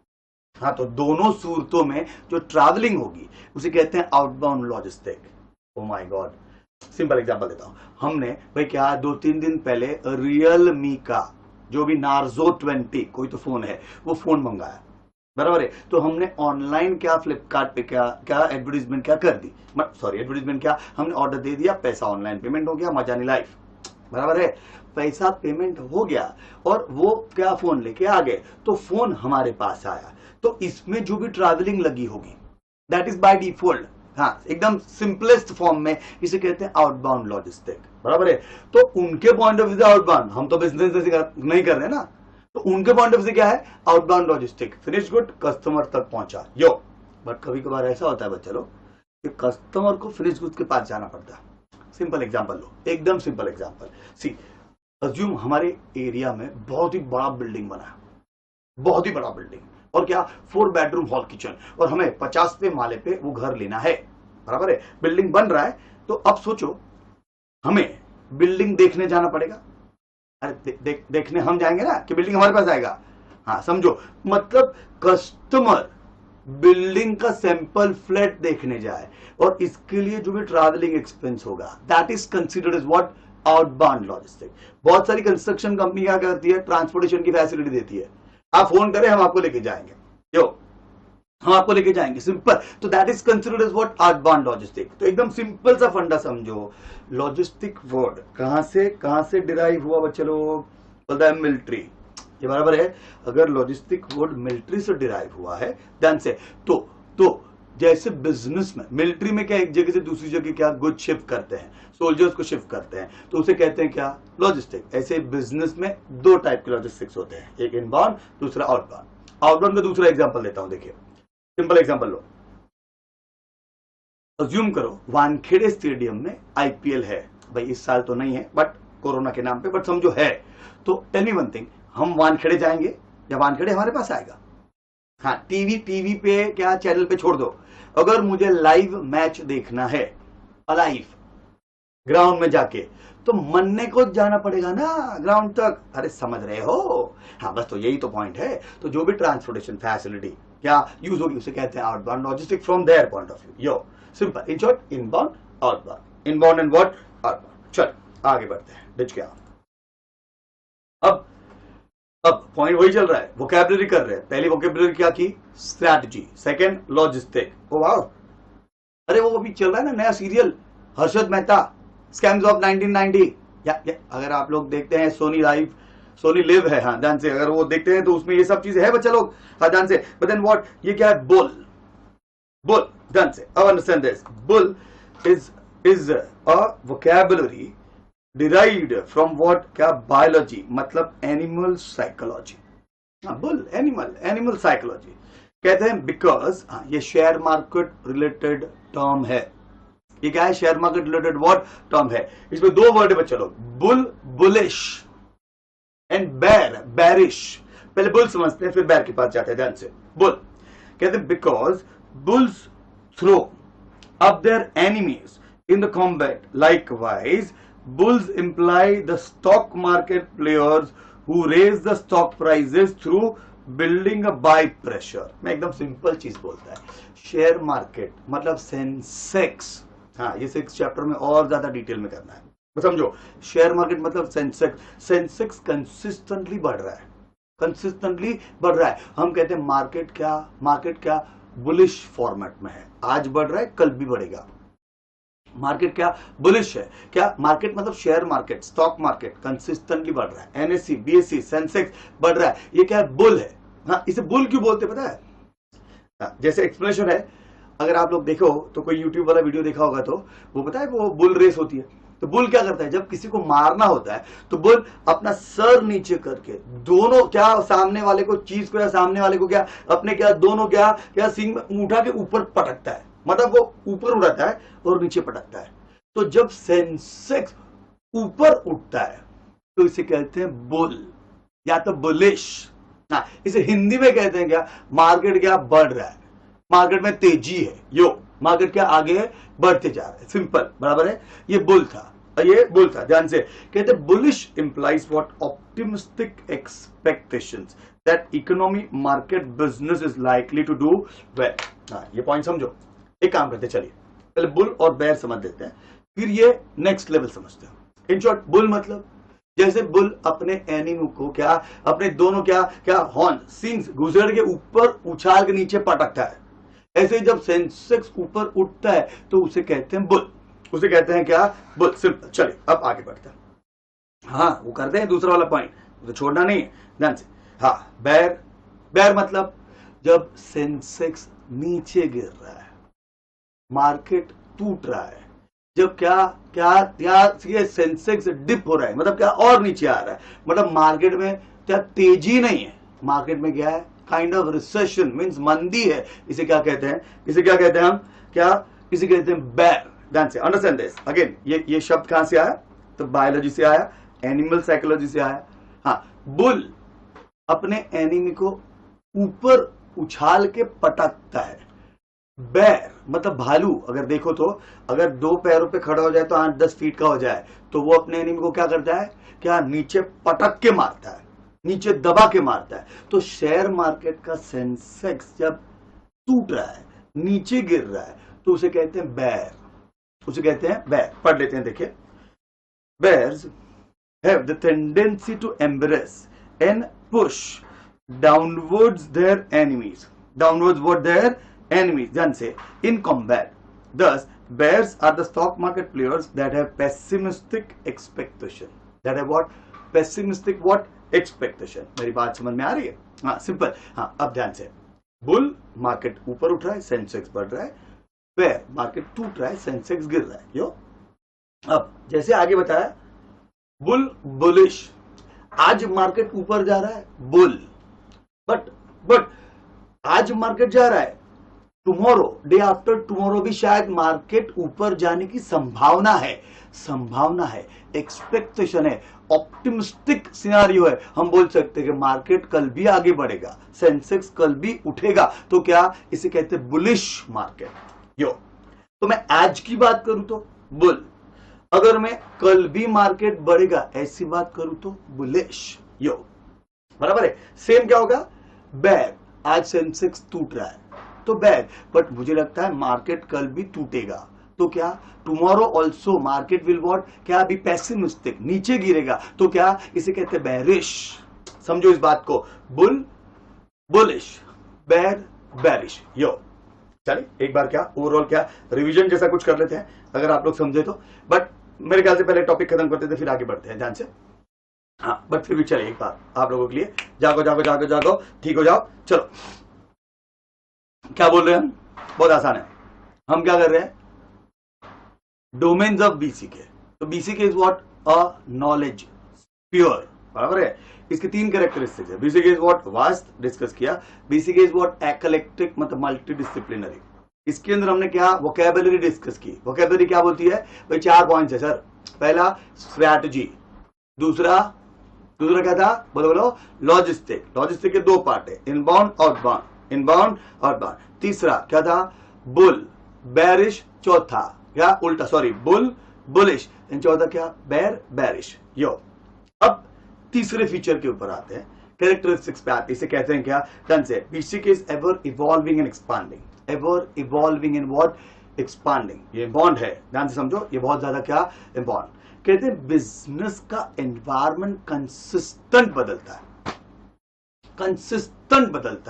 हाँ, तो दोनों सूरतों में जो ट्रैवलिंग होगी उसे कहते हैं outbound logistic. Oh my God, simple example देता हूं। हमने भाई क्या 2-3 दिन पहले रियलमी का जो भी नार्जो 20 कोई तो फोन है, वो फोन मंगाया, बराबर है। तो हमने ऑनलाइन क्या फ्लिपकार्ट पे क्या क्या एडवर्टीजमेंट क्या कर दी, सॉरी एडवर्टीजमेंट क्या, हमने ऑर्डर दे दिया, पैसा ऑनलाइन पेमेंट हो गया, मजा नहीं लाइफ, बराबर है। पैसा पेमेंट हो गया और वो क्या फोन लेके आ गए, तो फोन हमारे पास आया। तो इसमें जो भी ट्रैवलिंग लगी होगी दैट इज बाय डिफॉल्ट, हाँ एकदम सिंपलेस्ट फॉर्म में इसे कहते हैं आउटबाउंड लॉजिस्टिक, बराबर है। तो उनके पॉइंट ऑफ व्यू से आउटबाउंड, हम तो बिजनेस नहीं कर रहे ना, तो उनके पॉइंट ऑफ व्यू से क्या है, outbound logistic, finish good customer तक पहुंचा यो। बट कभी कभार ऐसा होता है बच्चा लोग कि कस्टमर को फिनिश गुड के पास जाना पड़ता है। सिंपल एग्जांपल लो, एकदम सिंपल एग्जांपल, सी अज्यूम हमारे एरिया में बहुत ही बड़ा बिल्डिंग बना है, बहुत ही बड़ा बिल्डिंग, और क्या 4 बेडरूम हॉल किचन, और हमें 50वें माले पे वो घर लेना है, बराबर है। बिल्डिंग बन रहा है, तो अब सोचो हमें बिल्डिंग देखने जाना पड़ेगा। अरे देखने हम जाएंगे ना कि बिल्डिंग हमारे पास आएगा, हाँ समझो, मतलब कस्टमर बिल्डिंग का सैंपल फ्लैट देखने जाए और इसके लिए जो भी ट्रैवलिंग एक्सपेंस होगा that is considered as what, outbound logistic. बहुत सारी कंस्ट्रक्शन कंपनी क्या करती है, ट्रांसपोर्टेशन की फैसिलिटी देती है, आप फोन करें हम आपको लेके जाएंगे, जो हम आपको लेके जाएंगे, सिंपल। तो that is considered as what, outbound logistic. तो एकदम सिंपल सा फंडा समझो, लॉजिस्टिक वर्ड कहां से डिराइव हुआ बच्चे लोग, बोलता है मिलिट्री, ये बराबर है। अगर लॉजिस्टिक वर्ड मिलिट्री से डिराइव हुआ है ध्यान से, तो जैसे बिजनेस में मिलिट्री में क्या एक जगह से दूसरी जगह क्या गुड शिफ्ट करते हैं, सोल्जर्स को शिफ्ट करते हैं, तो उसे कहते हैं क्या, लॉजिस्टिक। ऐसे बिजनेस में 2 टाइप के लॉजिस्टिक्स होते हैं, एक इनबाउंड दूसरा आउटबाउंड। आउटबाउंड का दूसरा एग्जांपल देता हूं, देखिए सिंपल एग्जांपल लो, अज्यूम करो वानखेड़े स्टेडियम में आईपीएल है, भाई इस साल तो नहीं है बट कोरोना के नाम पे, बट समझो है। तो टेल मी वन थिंग, हम वानखेड़े जाएंगे या वानखेड़े हमारे पास आएगा, हाँ टीवी पे क्या चैनल पे छोड़ दो, अगर मुझे लाइव मैच देखना है, लाइव ग्राउंड में जाके, तो मन्ने को जाना पड़ेगा ना ग्राउंड तक, अरे समझ रहे हो, हाँ बस तो यही तो पॉइंट है। तो जो भी ट्रांसपोर्टेशन फैसिलिटी क्या यूज होगी उसे कहते हैं outbound logistic from their point of view, yo simple, in short inbound outbound, inbound and what, outbound. चल आगे बढ़ते हैं, डिच क्या, अब पॉइंट वही चल रहा है, वोकैबुलरी कर रहे हैं। पहली वोकैबुलरी क्या की, strategy, second logistic. Oh wow, अरे वो अभी चल रहा है ना नया serial Harshad Mehta scams of 1990, या अगर आप लोग देखते हैं सोनी लिव है, हाँ ध्यान से, अगर वो देखते हैं तो उसमें ये सब चीजें है बच्चा लोग, हाँ ध्यान से। बट देन व्हाट, ये क्या है, बुल, ध्यान से, अब understand this, bull is a vocabulary derived from what, क्या, बायोलॉजी, मतलब animal psychology, bull animal psychology कहते हैं, बिकॉज ये शेयर मार्केट रिलेटेड टर्म है। ये क्या है, share market related what term है। इसमें 2 वर्ड है बच्चा लोग, बुल बुलिश एंड बैरिश। पहले बुल समझते हैं फिर बैर के पास जाते हैं, ध्यान से। बुल कहते हैं because bulls throw up their enemies in the combat, likewise bulls imply the stock market players who raise the stock prices through building a buy pressure। मैं एकदम सिंपल चीज बोलता है, शेयर मार्केट मतलब सेंसेक्स, हाँ ये 6 चैप्टर में और ज्यादा डिटेल में करना है, तो समझो शेयर मार्केट मतलब सेंसेक्स कंसिस्टेंटली बढ़ रहा है, हम कहते हैं मार्केट क्या बुलिश फॉर्मेट में है, आज बढ़ रहा है कल भी बढ़ेगा। मार्केट क्या बुलिश है, क्या मार्केट मतलब share market, stock market consistently बढ़ रहा है, एनएससी बीएससी सेंसेक्स बढ़ रहा है, ये क्या है, बुल है। हाँ इसे बुल क्यों बोलते पता है, हाँ, जैसे एक्सप्लेनेशन है, अगर आप लोग देखो तो कोई यूट्यूब वाला वीडियो देखा होगा तो वो पता है वो बुल रेस होती है, तो बुल क्या करता है, जब किसी को मारना होता है तो बुल अपना सर नीचे करके दोनों क्या सामने वाले को चीज को या सामने वाले को क्या अपने क्या दोनों क्या सींग में उठा के ऊपर पटकता है, मतलब वो ऊपर उड़ाता है और नीचे पटकता है। तो जब सेंसेक्स ऊपर उठता है तो इसे कहते हैं बुल या तो बुलिश, ना इसे हिंदी में कहते हैं क्या, मार्केट क्या बढ़ रहा है, मार्केट में तेजी है, यो मार्केट क्या आगे है, बढ़ते जा रहे हैं, सिंपल, बराबर है। ये बुल था, ध्यान से। कहते bullish implies what, optimistic expectations, that economy market business is likely to do well. हाँ, ये पॉइंट समझो। एक काम करते चलिए, पहले बुल और बेयर समझ लेते हैं, फिर ये नेक्स्ट लेवल समझते हैं। इन शॉर्ट, बुल मतलब जैसे बुल अपने एनिमी को क्या, अपने दोनों क्या हॉर्न सिंग्स गुजर के ऊपर उछाल के नीचे पटकता है, ऐसे ही जब सेंसेक्स ऊपर उठता है तो उसे कहते हैं बुल, उसे कहते हैं क्या, बुल। सिंपल। चलिए अब आगे बढ़ते हैं। हाँ, वो करते हैं दूसरा वाला पॉइंट, तो छोड़ना नहीं है ध्यान से। हाँ, बेयर मतलब जब सेंसेक्स नीचे गिर रहा है, मार्केट टूट रहा है, जब क्या ये सेंसेक्स डिप हो रहा है, मतलब क्या और नीचे आ रहा है, मतलब मार्केट में क्या तेजी नहीं है, मार्केट में क्या है, काइंड ऑफ रिसेशन मींस मंदी है। इसे क्या कहते हैं, इसे क्या कहते हैं हम, क्या इसे कहते हैं बेयर। ध्यान से अंडरस्टैंड दिस अगेन। ये शब्द कहां से आया, तो बायोलॉजी से आया, एनिमल साइकोलॉजी से आया। हाँ, बुल अपने एनिमी को ऊपर उछाल के पटकता है। बेर मतलब भालू, अगर देखो तो अगर दो पैरों पे खड़ा हो जाए तो 8-10 फीट का हो जाए, तो वो अपने एनिमी को क्या करता है, क्या नीचे पटक के मारता है, नीचे दबा के मारता है। तो शेयर मार्केट का सेंसेक्स जब टूट रहा है, नीचे गिर रहा है, तो उसे कहते हैं बेर, उसे कहते हैं बेर। पढ़ लेते हैं, देखिए। Bears have the tendency to embrace and push downwards their enemies, downwards what their enemies, ध्यान से, in combat. Thus, bears are the stock market players that have pessimistic expectation. That have what? Pessimistic what? Expectation. मेरी बात समझ में आ रही है? हाँ, simple. हाँ, अब ध्यान से, बुल मार्केट ऊपर उठ रहा है, सेंसेक्स बढ़ रहा है, बेयर मार्केट टूट रहा है, सेंसेक्स गिर रहा है। यो, अब जैसे आगे बताया, बुल बुलिश, आज मार्केट ऊपर जा रहा है, बुल, बट आज मार्केट जा रहा है, टुमारो, डे आफ्टर टुमारो भी शायद मार्केट ऊपर जाने की संभावना है, एक्सपेक्टेशन है, ऑप्टिमिस्टिक सिनारियो है। हम बोल सकते हैं कि मार्केट कल भी आगे बढ़ेगा, सेंसेक्स कल भी उठेगा, तो क्या इसे कहते हैं बुलिश मार्केट। यो, तो मैं आज की बात करूं तो बुल, अगर मैं कल भी मार्केट बढ़ेगा ऐसी बात करूं तो बुलिश। यो, बराबर है। सेम क्या होगा, बेयर, आज सेंसेक्स टूट रहा है तो बेयर, बट मुझे लगता है मार्केट कल भी टूटेगा, तो क्या tomorrow also market will what, क्या भी पेसिमिस्टिक, नीचे गिरेगा, तो क्या इसे कहते हैं बेरिश। समझो इस बात को, बुल बुलिश, बेयर बेरिश। यो, चलिए एक बार क्या ओवरऑल क्या रिवीजन जैसा कुछ कर लेते हैं, अगर आप लोग समझे तो। बट मेरे ख्याल से पहले टॉपिक खत्म करते थे, फिर आगे बढ़ते हैं ध्यान से। हाँ, बट फिर भी चलिए एक बार आप लोगों के लिए, जागो, ठीक हो जाओ। चलो, क्या बोल रहे हैं हम, बहुत आसान है। हम क्या कर रहे हैं, डोमेन्स ऑफ बीसीके। तो BCK is what, a knowledge pure, बराबर है। इसके 3 कैरेक्टरिस्टिक्स है। BCK is what, vast, discuss किया। बीसीके इज व्हाट, एक्लेक्टिक, मतलब मल्टी डिसिप्लिनरी। इसके अंदर हमने क्या, वोकैबुलरी डिस्कस की। वोकैबुलरी क्या बोलती है भाई, 4 पॉइंट्स है सर। पहला स्ट्रैटेजी, दूसरा क्या था, बोलो, लॉजिस्टिक के 2 पार्ट है, इनबाउंड आउटबाउंड। तीसरा क्या था, बुल बेरिश, चौथा क्या उल्टा, सॉरी, बुल बुलिश, चौथा क्या, बेयर बेरिश। यो, अब तीसरे फीचर के ऊपर आते हैं, कैरेक्टरिस्टिक्स पे आते हैं। इसे कहते हैं क्या, ध्यान से, BCK is ever evolving and expanding. Ever evolving and what, expanding. ये बॉन्ड है, ध्यान से समझो, ये बहुत ज्यादा क्या इंपॉर्टेंट। कहते हैं बिजनेस का एनवायरमेंट कंसिस्टेंट बदलता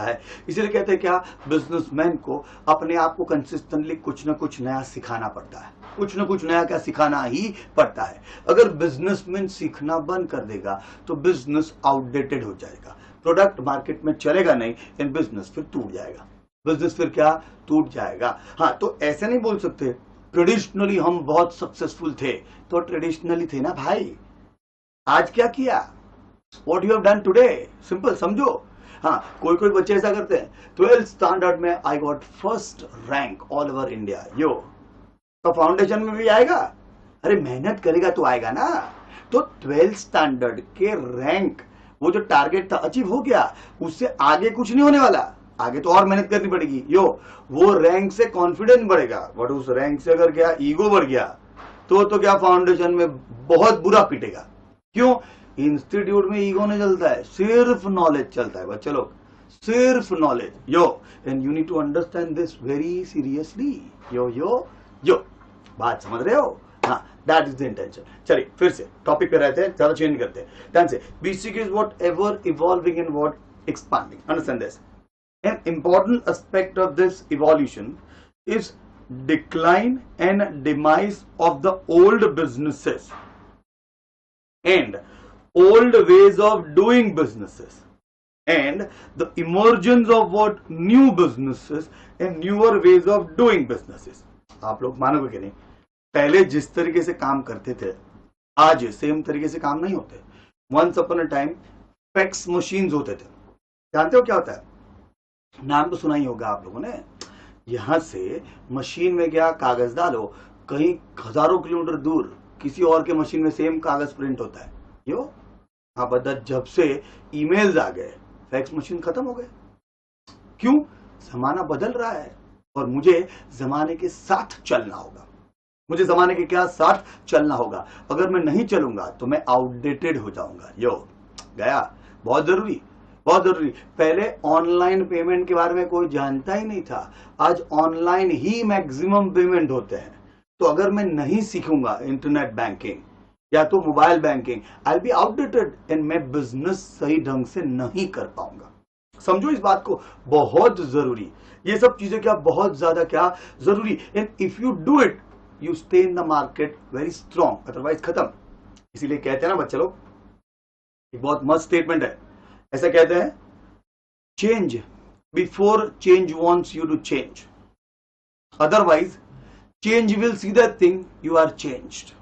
है, इसीलिए कहते हैं क्या, बिजनेसमैन को अपने आप को कंसिस्टेंटली कुछ ना कुछ नया सिखाना पड़ता है, कुछ ना कुछ नया क्या सिखाना ही पड़ता है। अगर बिजनेसमैन सीखना बंद कर देगा तो बिजनेस आउटडेटेड हो जाएगा, प्रोडक्ट मार्केट में चलेगा नहीं, इन बिजनेस फिर टूट जाएगा, बिजनेस फिर क्या टूट जाएगा। हाँ, तो ऐसे नहीं बोल सकते ट्रेडिशनली हम बहुत सक्सेसफुल थे, तो ट्रेडिशनली थे ना भाई, आज क्या किया, what you have done today, simple समझो। हाँ, कोई बच्चे ऐसा करते हैं, 12th स्टैंडर्ड में I got first rank all over India. यो, तो फाउंडेशन में भी आएगा, अरे मेहनत करेगा तो आएगा ना। तो 12th स्टैंडर्ड के रैंक, वो जो टारगेट था अचीव हो गया, उससे आगे कुछ नहीं होने वाला, आगे तो और मेहनत करनी पड़ेगी। यो, वो रैंक से कॉन्फिडेंस बढ़ेगा, बट उस रैंक से अगर क्या ईगो बढ़ गया तो क्या फाउंडेशन में बहुत बुरा पिटेगा। क्यों, इंस्टीट्यूट में ईगो नहीं चलता है, सिर्फ नॉलेज चलता है बच्चे लोग, सिर्फ नॉलेज। यो and you need to understand this very seriously. यो यो यो बात समझ रहे हो? हाँ, दैट इज द इंटेंशन। चलिए फिर से टॉपिक पे रहते हैं, ज्यादा चेंज करते हैं। ध्यान से, basic is what ever evolving and what expanding. Understand this. An important aspect of this evolution is decline and demise of the old businesses and old ways of doing businesses and the emergence of what new businesses and newer ways of doing businesses। आप लोग मानोगे कि नहीं, पहले जिस तरीके से काम करते थे आज सेम तरीके से काम नहीं होते। Once upon a time fax machines होते थे। जानते हो क्या होता है? नाम तो सुना ही होगा आप लोगों ने। यहां से मशीन में क्या, कागज डालो, कहीं हजारों किलोमीटर दूर किसी और के मशीन में सेम कागज प्रिंट होता है। क्यों? आप बता, जब से ईमेल्स आ गए फैक्स मशीन खत्म हो गए। क्यों? जमाना बदल रहा है और मुझे जमाने के साथ चलना होगा। मुझे जमाने के क्या साथ चलना होगा। अगर मैं नहीं चलूंगा तो मैं आउटडेटेड हो जाऊंगा। यो गया, बहुत जरूरी, बहुत जरूरी। पहले ऑनलाइन पेमेंट के बारे में कोई जानता ही नहीं था, आज ऑनलाइन ही मैक्सिमम पेमेंट होते हैं। तो अगर मैं नहीं सीखूंगा इंटरनेट बैंकिंग या तो mobile banking, I will B outdated and मैं बिजनेस सही ढंग से नहीं कर पाऊंगा। समझो इस बात को, बहुत जरूरी। ये सब चीजें क्या बहुत ज्यादा क्या जरूरी। And if you do it you stay in the market very strong, otherwise खत्म। इसीलिए कहते हैं ना बच्चे लोग, एक बहुत मस्त स्टेटमेंट है, ऐसा कहते हैं, change before change wants you to change, otherwise change will see that thing you are changed.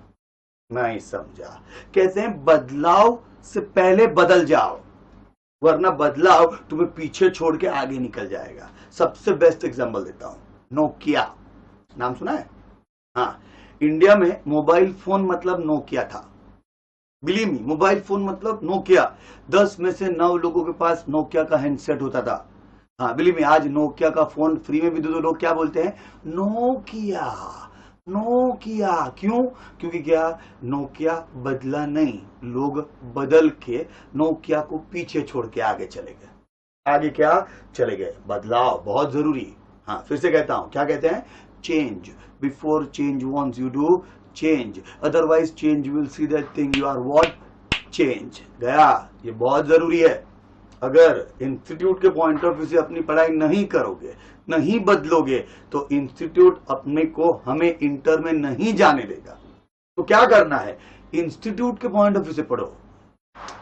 नहीं समझा? कहते हैं बदलाव से पहले बदल जाओ, वरना बदलाव तुम्हें पीछे छोड़ के आगे निकल जाएगा। सबसे बेस्ट एग्जांपल देता हूं, नोकिया नाम सुना है? हाँ, इंडिया में मोबाइल फोन मतलब नोकिया था। बिलीव मी, मोबाइल फोन मतलब नोकिया। 10 में से 9 लोगों के पास नोकिया का हैंडसेट होता था। हाँ बिलीव मी, आज नोकिया का फोन फ्री में भी दे दो, लोग क्या बोलते हैं? Nokia, Nokia. क्यों? क्योंकि क्या, नोकिया बदला नहीं, लोग बदल के नोकिया को पीछे छोड़ के आगे चले गए। आगे क्या चले गए? बदलाव बहुत जरूरी। हाँ फिर से कहता हूं, क्या कहते हैं? Change before change wants you to change, otherwise change will see that thing you are what change. गया, ये बहुत जरूरी है। अगर इंस्टीट्यूट के पॉइंट ऑफ व्यू से अपनी पढ़ाई नहीं करोगे, नहीं बदलोगे, तो इंस्टीट्यूट अपने को हमें इंटर में नहीं जाने देगा। तो क्या करना है? इंस्टीट्यूट के पॉइंट ऑफ व्यू से पढ़ो,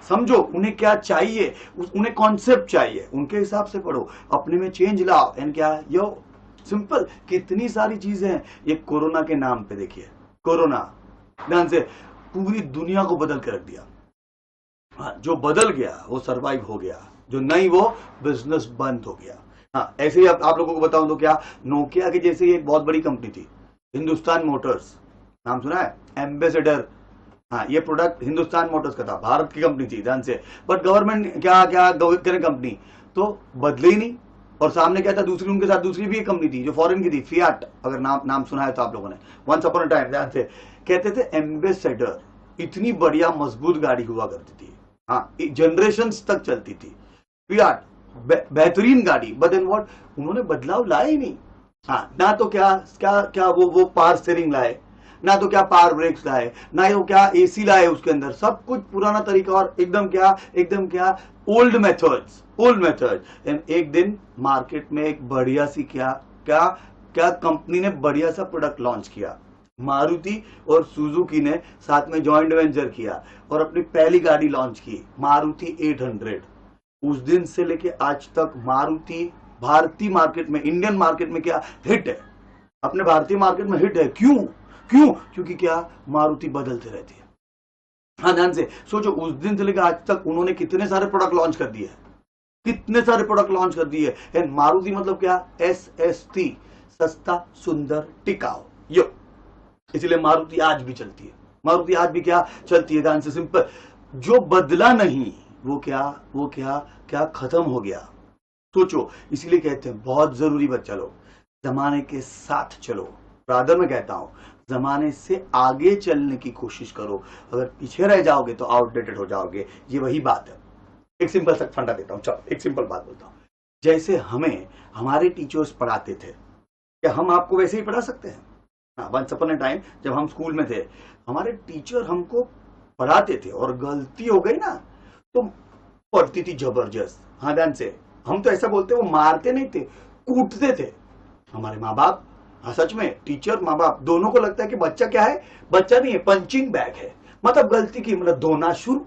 समझो उन्हें क्या चाहिए, उन्हें कॉन्सेप्ट चाहिए, उनके हिसाब से पढ़ो, अपने में चेंज लाओ। एंड क्या, यो सिंपल। कितनी सारी चीजें हैं। ये कोरोना के नाम पे देखिए, कोरोना ध्यान से पूरी दुनिया को बदल के रख दिया। हाँ, जो बदल गया वो सरवाइव हो गया, जो नहीं वो बिजनेस बंद हो गया। हाँ, ऐसे ही आप लोगों को बताऊं तो क्या, नोकिया की जैसे एक बहुत बड़ी कंपनी थी हिंदुस्तान मोटर्स, नाम सुना है? एम्बेसडर। हाँ, ये प्रोडक्ट हिंदुस्तान मोटर्स का था, भारत की कंपनी थी ध्यान से। बट गवर्नमेंट क्या क्या करे, कंपनी तो बदले ही नहीं। और सामने क्या था, दूसरी उनके साथ दूसरी भी एक कंपनी थी जो फॉरेन की थी, फियाट। अगर नाम सुना है तो आप लोगों ने, वंस अपॉन अ टाइम, ध्यान से, कहते थे एम्बेसडर। इतनी बढ़िया मजबूत गाड़ी हुआ करती थी, हाँ, जनरेशंस तक चलती थी फियाट, बेहतरीन गाड़ी। बट देन व्हाट, उन्होंने बदलाव लाए ही नहीं। हाँ, ना तो क्या क्या क्या वो पावर स्टीयरिंग लाए, ना तो क्या पावर ब्रेक्स लाए, ना तो क्या एसी लाए उसके अंदर। सब कुछ पुराना तरीका और एकदम क्या old methods, old method. And एक दिन मार्केट में एक बढ़िया सी क्या कंपनी ने बढ़िया सा प्रोडक्ट लॉन्च किया। मारुति और सुजुकी ने साथ में जॉइंट वेंचर किया और अपनी पहली गाड़ी लॉन्च की, मारुति 800। उस दिन से लेके आज तक मारुति भारतीय मार्केट में, इंडियन मार्केट में क्या हिट है, अपने भारतीय मार्केट में हिट है। क्यों? क्योंकि क्या, मारुति बदलते रहती है। हाँ ध्यान से सोचो, उस दिन से लेकर आज तक उन्होंने कितने सारे प्रोडक्ट लॉन्च कर दिए, कितने सारे प्रोडक्ट लॉन्च कर दिए। एंड मारुति मतलब क्या, SST, सस्ता सुंदर टिकाऊ। यो, इसलिए मारुति आज भी चलती है। मारुति आज भी क्या चलती है? ध्यान से, सिंपल। जो बदला नहीं वो क्या खत्म हो गया। सोचो, इसीलिए कहते हैं बहुत जरूरी बच्चा लोग, जमाने के साथ चलो। रादर मैं कहता हूं, जमाने से आगे चलने की कोशिश करो। अगर पीछे रह जाओगे तो आउटडेटेड हो जाओगे। ये वही बात है। एक सिंपल सा फंडा देता हूं, चलो एक सिंपल बात बोलता हूं। जैसे हमें हमारे टीचर्स पढ़ाते थे, क्या हम आपको वैसे ही पढ़ा सकते हैं? हाँ, वंस अपॉन अ टाइम जब हम स्कूल में थे, हमारे टीचर हमको पढ़ाते थे और गलती हो गई ना तो पढ़ती थी जबरदस्त। हाँ, ध्यान से, हम तो ऐसा बोलते, वो मारते नहीं थे, कूटते थे। हमारे माँ बाप, हाँ सच में, टीचर माँ बाप दोनों को लगता है कि बच्चा क्या है, बच्चा नहीं है, पंचिंग बैग है। मतलब गलती की मतलब धोना शुरू,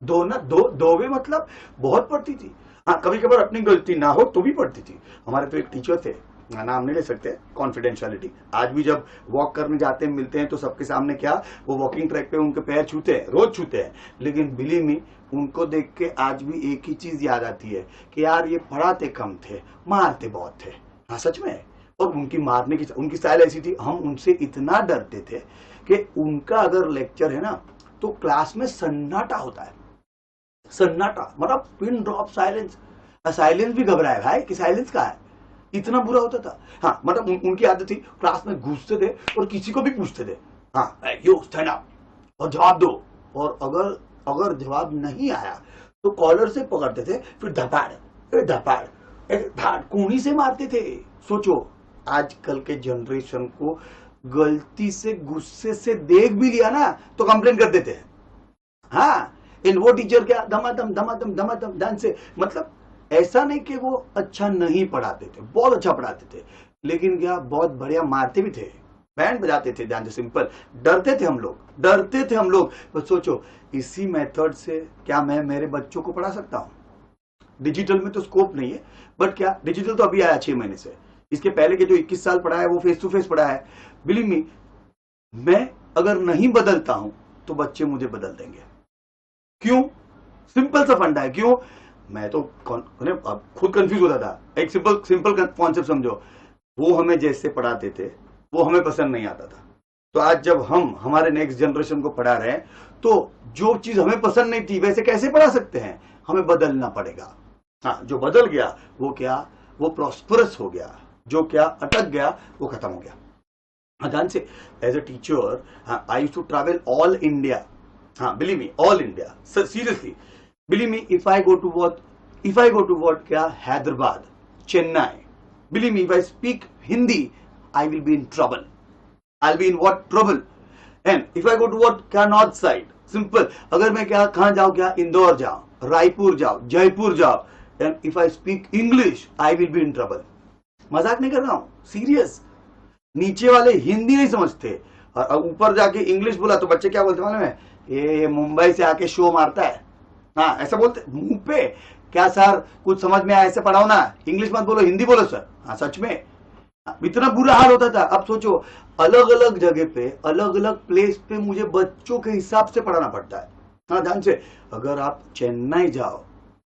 धोना धोवे मतलब बहुत पढ़ती थी। हाँ, कभी कभार अपनी गलती ना हो तो भी पढ़ती थी। हमारे तो एक टीचर थे, नाम नहीं ले सकते, कॉन्फिडेंशियलिटी, आज भी जब वॉक करने जाते हैं, मिलते हैं तो सबके सामने क्या, वो वॉकिंग ट्रैक पे उनके पैर छूते हैं, रोज छूते हैं। लेकिन बिलीव मी, उनको देख के आज भी एक ही चीज याद आती है कि यार ये पढ़ाते कम थे, मारते बहुत थे। हाँ सच में। और उनकी मारने की, उनकी स्टाइल ऐसी थी, हम उनसे इतना डरते थे कि उनका अगर लेक्चर है ना तो क्लास में सन्नाटा होता है। सन्नाटा मतलब पिन ड्रॉप साइलेंस। साइलेंस भी घबराए भाई कि साइलेंस कहाँ है, इतना बुरा होता था। हाँ, मतलब उनकी आदत थी, क्लास में घुसते थे और किसी को भी पूछते थे, हाँ यू स्टैंड अप और जवाब दो। और अगर अगर जवाब नहीं आया तो कॉलर से पकड़ते थे, फिर धपाड़ धपाड़ धाड़ कूनी से मारते थे। सोचो, आजकल के जनरेशन को गलती से गुस्से से देख भी लिया ना तो कंप्लेन कर देते हैं। हाँ, इन वो टीचर क्या धमाधम धमाधम धमाधम ध्यान से, मतलब ऐसा नहीं कि वो अच्छा नहीं पढ़ाते थे, बहुत अच्छा पढ़ाते थे, लेकिन क्या बहुत बढ़िया मारते भी थे, बैंड बजाते थे, ध्यान से, सिंपल। डरते थे हम लोग, डरते थे हम लोग। तो सोचो, इसी मेथड से क्या मैं मेरे बच्चों को पढ़ा सकता हूँ? डिजिटल में तो स्कोप नहीं है, बट क्या, डिजिटल तो अभी आया 6 महीने से, इसके पहले के जो 21 साल पढ़ा है वो फेस टू फेस पढ़ा है। बिलीव मी, मैं अगर नहीं बदलता हूं तो बच्चे मुझे बदल देंगे। क्यों? सिंपल सा फंडा है। क्यों? मैं तो खुद कंफ्यूज होता था। एक सिंपल सिंपल कॉन्सेप्ट समझो, वो हमें जैसे पढ़ाते थे वो हमें पसंद नहीं आता था, तो आज जब हम हमारे नेक्स्ट जनरेशन को पढ़ा रहे हैं तो जो चीज हमें पसंद नहीं थी वैसे कैसे पढ़ा सकते हैं? हमें बदलना पड़ेगा। हाँ, जो बदल गया वो क्या, वो प्रॉस्परस हो गया, जो क्या अटक गया वो खत्म हो गया। हाँ, ध्यान से, एज अ टीचर, हाँ, I used to travel all India. हाँ, believe me, all India, seriously believe me, if I go to what क्या, Hyderabad, Chennai, believe me, if I speak Hindi I will be in trouble. I will be in what, trouble. And if I go to what क्या, north side, simple, अगर मैं क्या कहां जाऊं, क्या इंदौर जाऊं, रायपुर जाऊं, जयपुर जाऊं, and if I speak English I will be in trouble. मजाक नहीं कर रहा हूं, सीरियस। नीचे वाले हिंदी नहीं समझते और ऊपर जाके इंग्लिश बोला तो बच्चे क्या बोलते मालूम है, ये मुंबई से आके शो मारता है। हाँ, ऐसा बोलते मुंह पे, क्या सर कुछ समझ में आया, ऐसे पढ़ाओ ना, इंग्लिश मत बोलो, हिंदी बोलो सर। हाँ सच में, इतना बुरा हाल होता था। अब सोचो, अलग अलग जगह पे, अलग अलग प्लेस पे मुझे बच्चों के हिसाब से पढ़ाना पड़ता है। हाँ, ध्यान से, अगर आप चेन्नई जाओ,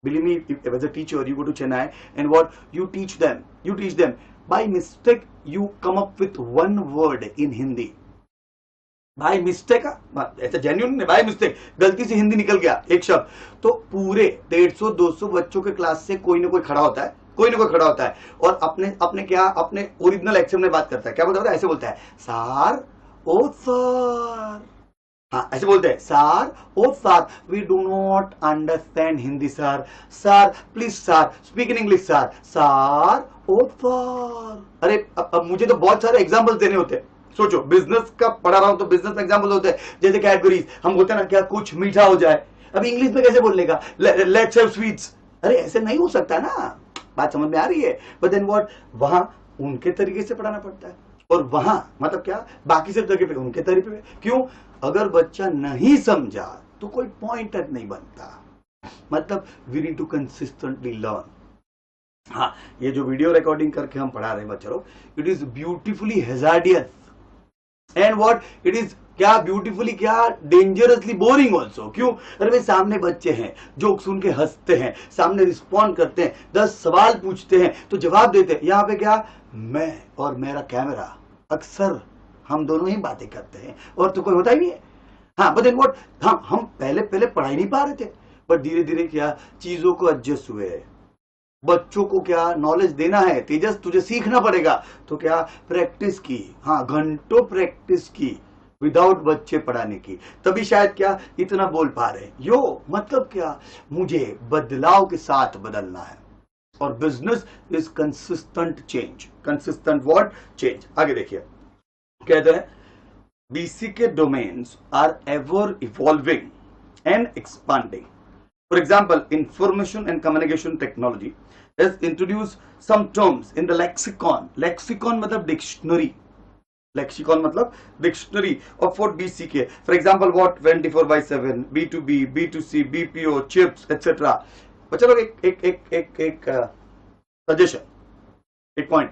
believe me, as a teacher you go to Chennai and what you teach them by mistake, you come up with one word in Hindi, by mistake, ऐसा जेन्युइन नहीं, बाय मिस्टेक गलती से हिंदी निकल गया एक शब्द, तो पूरे 150-200 बच्चों के क्लास से कोई ना कोई खड़ा होता है, कोई ना कोई खड़ा होता है और अपने ओरिजिनल एक्सेंट में बात करता है। क्या बोलता है? ऐसे बोलता है, सर ओ सर। हाँ, ऐसे बोलते हैं, sir oh sir, we do not understand Hindi sir, sir please sir speak in English sir, sir oh sir. अरे अब मुझे तो बहुत सारे एग्जाम्पल्स देने होते हैं। सोचो, बिजनेस का पढ़ा रहा हूं तो बिजनेस में एग्जाम्पल होते हैं, जैसे कैडबरीज, हम बोलते हैं ना, क्या कुछ मीठा हो जाए, अब इंग्लिश में कैसे बोलेगा, लेट्स हैव स्वीट्स। अरे ऐसे नहीं हो सकता ना, बात समझ में आ रही है? बट देन व्हाट, वहां उनके तरीके से पढ़ाना पड़ता है और वहां मतलब क्या, बाकी सब जगह पे उनके तरीके पे। क्यों? अगर बच्चा नहीं समझा तो कोई पॉइंटर नहीं बनता। मतलब we need to consistently learn. हाँ, ये जो वीडियो रिकॉर्डिंग करके हम पढ़ा रहे हैं बच्चों, it is beautifully hazardous and what it is, क्या ब्यूटीफुली, क्या डेंजरसली बोरिंग ऑल्सो। क्यों? अरे भाई, सामने बच्चे हैं, जोक सुन के हंसते हैं, सामने रिस्पॉन्ड करते हैं, 10 सवाल पूछते हैं तो जवाब देते हैं। यहाँ पे क्या, मैं और मेरा कैमरा, अक्सर हम दोनों ही बातें करते हैं और तो कोई होता ही नहीं है। हाँ, बट देन व्हाट, हम पहले पढ़ा ही नहीं पा रहे थे, बट धीरे धीरे क्या, चीजों को एडजस्ट हुए, बच्चों को क्या नॉलेज देना है, तेजस तुझे सीखना पड़ेगा, तो क्या प्रैक्टिस की, हाँ घंटों प्रैक्टिस की विदाउट बच्चे पढ़ाने की, तभी शायद क्या इतना बोल पा रहे हैं। यो मतलब क्या, मुझे बदलाव के साथ बदलना है, और business is consistent change. Consistent what change. आगे देखिए कहते हैं BC K domains are ever evolving and expanding. For example, information and communication technology has introduced some terms in the lexicon. Lexicon मतलब dictionary. Lexicon मतलब dictionary of what BCK. For example, what 24/7, B2B, B2C, BPO, chips, etc. बच्चा लोग एक suggestion, एक point,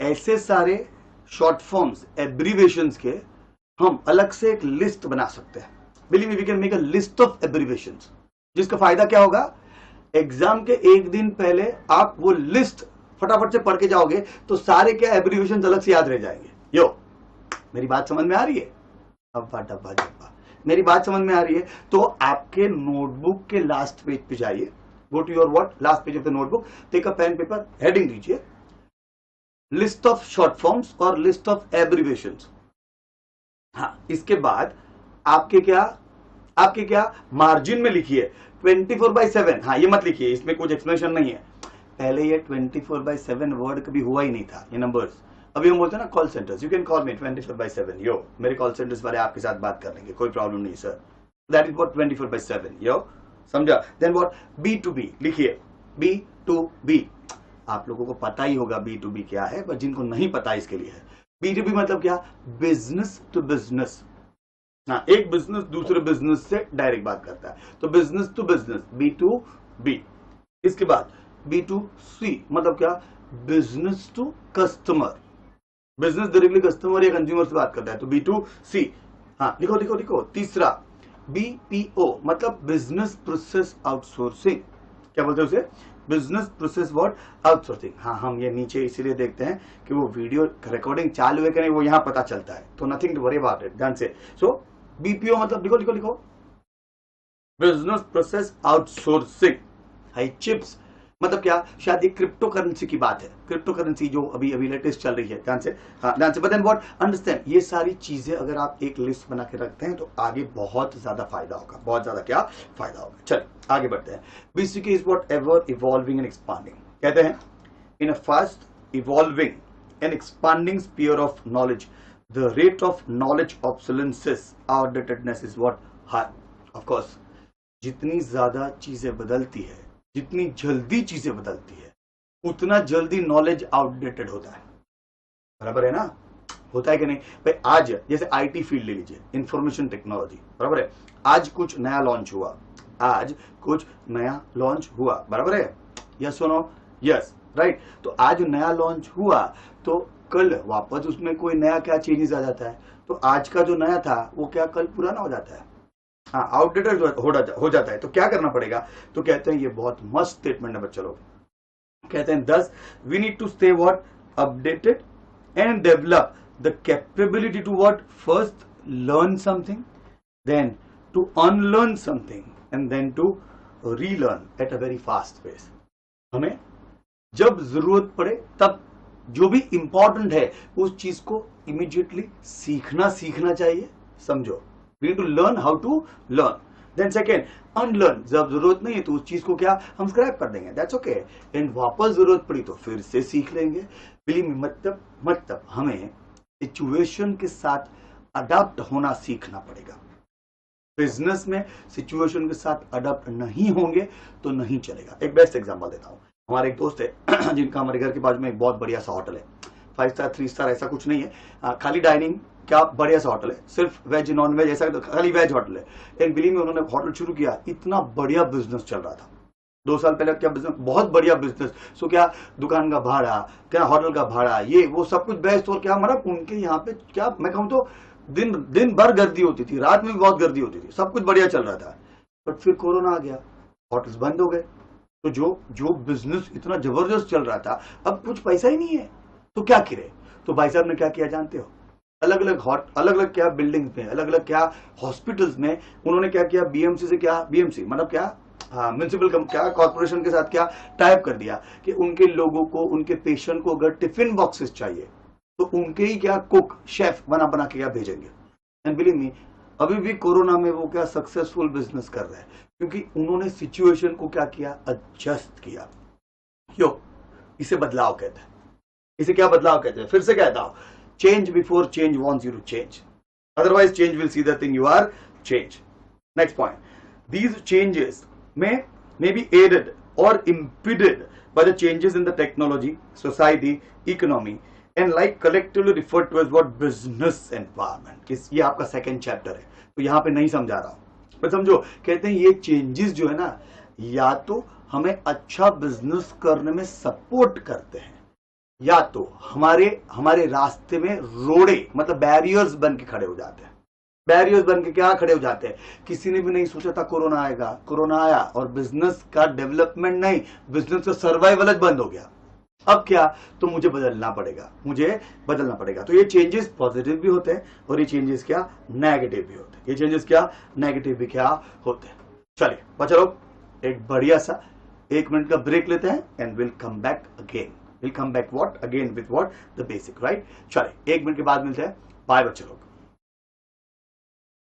ऐसे सारे short forms, abbreviations के हम अलग से एक लिस्ट बना सकते हैं। Believe me, we can make a list of abbreviations. जिसका फायदा क्या होगा, एग्जाम के एक दिन पहले आप वो लिस्ट फटाफट से पढ़ के जाओगे तो सारे क्या एब्रीविएशन अलग से याद रह जाएंगे। यो मेरी बात समझ में आ रही है? अब्बा डब्बा डब्बा, मेरी बात समझ में आ रही है? तो आपके नोटबुक के लास्ट पेज पे जाइए, go to your what last page of the notebook, take a pen paper, heading दीजिए लिस्ट ऑफ शॉर्ट फॉर्म्स और लिस्ट ऑफ एब्रीविएशंस। हाँ, इसके बाद आपके क्या मार्जिन में लिखिए 24/7। हाँ, ये मत लिखिए, इसमें कुछ एक्सप्लेनेशन नहीं है। पहले ये 24/7 वर्ड कभी हुआ ही नहीं था, ये नंबर्स। अभी हम बोलते हैं ना call centres, you can call मी 24/7, यो मेरे कॉल सेंटर्स वाले आपके साथ बात कर लेंगे, कोई प्रॉब्लम नहीं sir. That is what 24/7, yo समझा। देन व्हाट B2B लिखिए, B2B आप लोगों को पता ही होगा B2B क्या है, पर जिनको नहीं पता इसके लिए है। B2B मतलब क्या, बिजनेस टू बिजनेस। हाँ, एक बिजनेस दूसरे बिजनेस से डायरेक्ट बात करता है, तो बिजनेस टू बिजनेस B2B। इसके बाद B2C मतलब क्या, business to customer. Business directly customer या कंज्यूमर से बात करता है, तो B2C। हाँ लिखो लिखो लिखो। तीसरा BPO मतलब बिजनेस प्रोसेस आउटसोर्सिंग। क्या बोलते हैं उसे, बिजनेस प्रोसेस व्हाट आउटसोर्सिंग। हाँ, हम ये नीचे इसीलिए देखते हैं कि वो वीडियो रिकॉर्डिंग चालू है कि नहीं वो यहाँ पता चलता है, तो nothing to worry about it, ध्यान से। सो BPO मतलब लिखो लिखो लिखो, business process outsourcing. High chips मतलब क्या, शायद ये क्रिप्टो करेंसी की बात है, क्रिप्टो करेंसी जो अभी अभी लेटेस्ट चल रही है, ध्यान से। हाँ ध्यान से। बट देन व्हाट अंडरस्टैंड, ये सारी चीजें अगर आप एक लिस्ट बना के रखते हैं तो आगे बहुत ज्यादा फायदा होगा, बहुत ज्यादा क्या फायदा होगा। चलिए आगे बढ़ते हैं। BCK is what ever evolving and expanding. कहते हैं in a fast evolving and expanding sphere of knowledge the rate of knowledge obsolescence or outdatedness is what high. Of course, जितनी ज्यादा चीजें बदलती है, जितनी जल्दी चीजें बदलती है, उतना जल्दी नॉलेज आउटडेटेड होता है। बराबर है ना, होता है कि नहीं भाई? आज जैसे IT फील्ड ले लीजिए, इंफॉर्मेशन टेक्नोलॉजी, बराबर है, आज कुछ नया लॉन्च हुआ, आज कुछ नया लॉन्च हुआ, बराबर है, यस और नो? Yes, right. तो आज नया लॉन्च हुआ तो कल वापस उसमें कोई नया क्या चेंजेस आ जाता है, तो आज का जो नया था वो क्या कल पुराना हो जाता है, हाँ आउटडेटेड हो जाता है। तो क्या करना पड़ेगा, तो कहते हैं ये बहुत मस्त स्टेटमेंट है बच्चों लोग, कहते हैं thus we need to stay what updated and develop the capability to what first learn something, then to unlearn something and then to relearn at a very fast pace। हमें जब जरूरत पड़े तब जो भी इंपॉर्टेंट है उस चीज को इमीडिएटली सीखना चाहिए, समझो। We need to learn how to learn. Then second, unlearn, जब जरूरत नहीं है तो उस चीज को क्या हम स्क्रैप कर देंगे, दैट्स ओके, एंड वापस जरूरत पड़ी तो फिर से सीख लेंगे। बिलीव मी, मतलब हमें सिचुएशन के साथ अडाप्ट होना सीखना पड़ेगा। बिजनेस में सिचुएशन के साथ अडाप्ट नहीं होंगे तो नहीं चलेगा। एक बेस्ट एग्जांपल देता हूं। हमारे एक दोस्त है जिनका हमारे घर के बाजू में एक बहुत बढ़िया सा होटल है, 5 स्टार 3 स्टार ऐसा कुछ नहीं है, खाली डाइनिंग, क्या बढ़िया सा होटल है, सिर्फ वेज नॉन वेज ऐसा खाली वेज होटल है। एक बिलीव में उन्होंने होटल शुरू किया, इतना बढ़िया बिजनेस चल रहा था। 2 साल पहले क्या बिजनेस, बहुत बढ़िया बिजनेस। सो क्या दुकान का भाड़ा, क्या होटल का भाड़ा, ये वो सब कुछ बेस्ट। और क्या मतलब उनके यहाँ पे क्या मैं कहूँ तो दिन भर गर्दी होती थी, रात में भी बहुत गर्दी होती थी, सब कुछ बढ़िया चल रहा था। बट फिर कोरोना आ गया, होटल्स बंद हो गए, तो जो बिजनेस इतना जबरदस्त चल रहा था अब कुछ पैसा ही नहीं है, तो क्या करे? तो भाई साहब ने क्या किया जानते हो? अलग अलग क्या बिल्डिंग्स में, अलग अलग क्या हॉस्पिटल्स में उन्होंने क्या किया, BMC से क्या, BMC मतलब क्या म्यूनिसिपल क्या कॉर्पोरेशन के साथ क्या टाइप कर दिया कि उनके लोगों को, उनके पेशेंट को अगर टिफिन बॉक्सेस चाहिए तो उनके ही क्या कुक शेफ बना बना के क्या भेजेंगे। एंड बिलीव मी, अभी भी कोरोना में वो क्या सक्सेसफुल बिजनेस कर रहे हैं, क्योंकि उन्होंने सिचुएशन को क्या किया, एडजस्ट किया। क्यों? इसे बदलाव कहते हैं। इसे क्या बदलाव कहते हैं? फिर से कहता हूं, change before change wants you to change, otherwise change will see the thing you are change. Next point, these changes may be aided or impeded by the changes in the technology, society, economy, and like collectively referred to as what business environment. ये आपका second chapter है, तो यहां पे नहीं समझा रहा हूं, पर समझो। कहते हैं ये चेंजेस जो है ना, या तो हमें अच्छा बिजनेस करने में सपोर्ट करते हैं, या तो हमारे रास्ते में रोड़े मतलब बैरियर्स बन के खड़े हो जाते हैं। बैरियर्स बन के क्या खड़े हो जाते हैं? किसी ने भी नहीं सोचा था कोरोना आएगा, कोरोना आया और बिजनेस का डेवलपमेंट नहीं, बिजनेस का सर्वाइवल बंद हो गया। अब क्या? तो मुझे बदलना पड़ेगा। तो ये चेंजेस पॉजिटिव भी होते हैं और ये चेंजेस क्या, नेगेटिव भी होते हैं। ये चेंजेस क्या, नेगेटिव भी क्या होते हैं। चलिए बच्चों, एक बढ़िया सा 1 मिनट का ब्रेक लेते हैं and will come back again. We'll come back again with what? The basic, right? चलिए 1 मिनट के बाद मिलते हैं। बाय बच्चे लोग।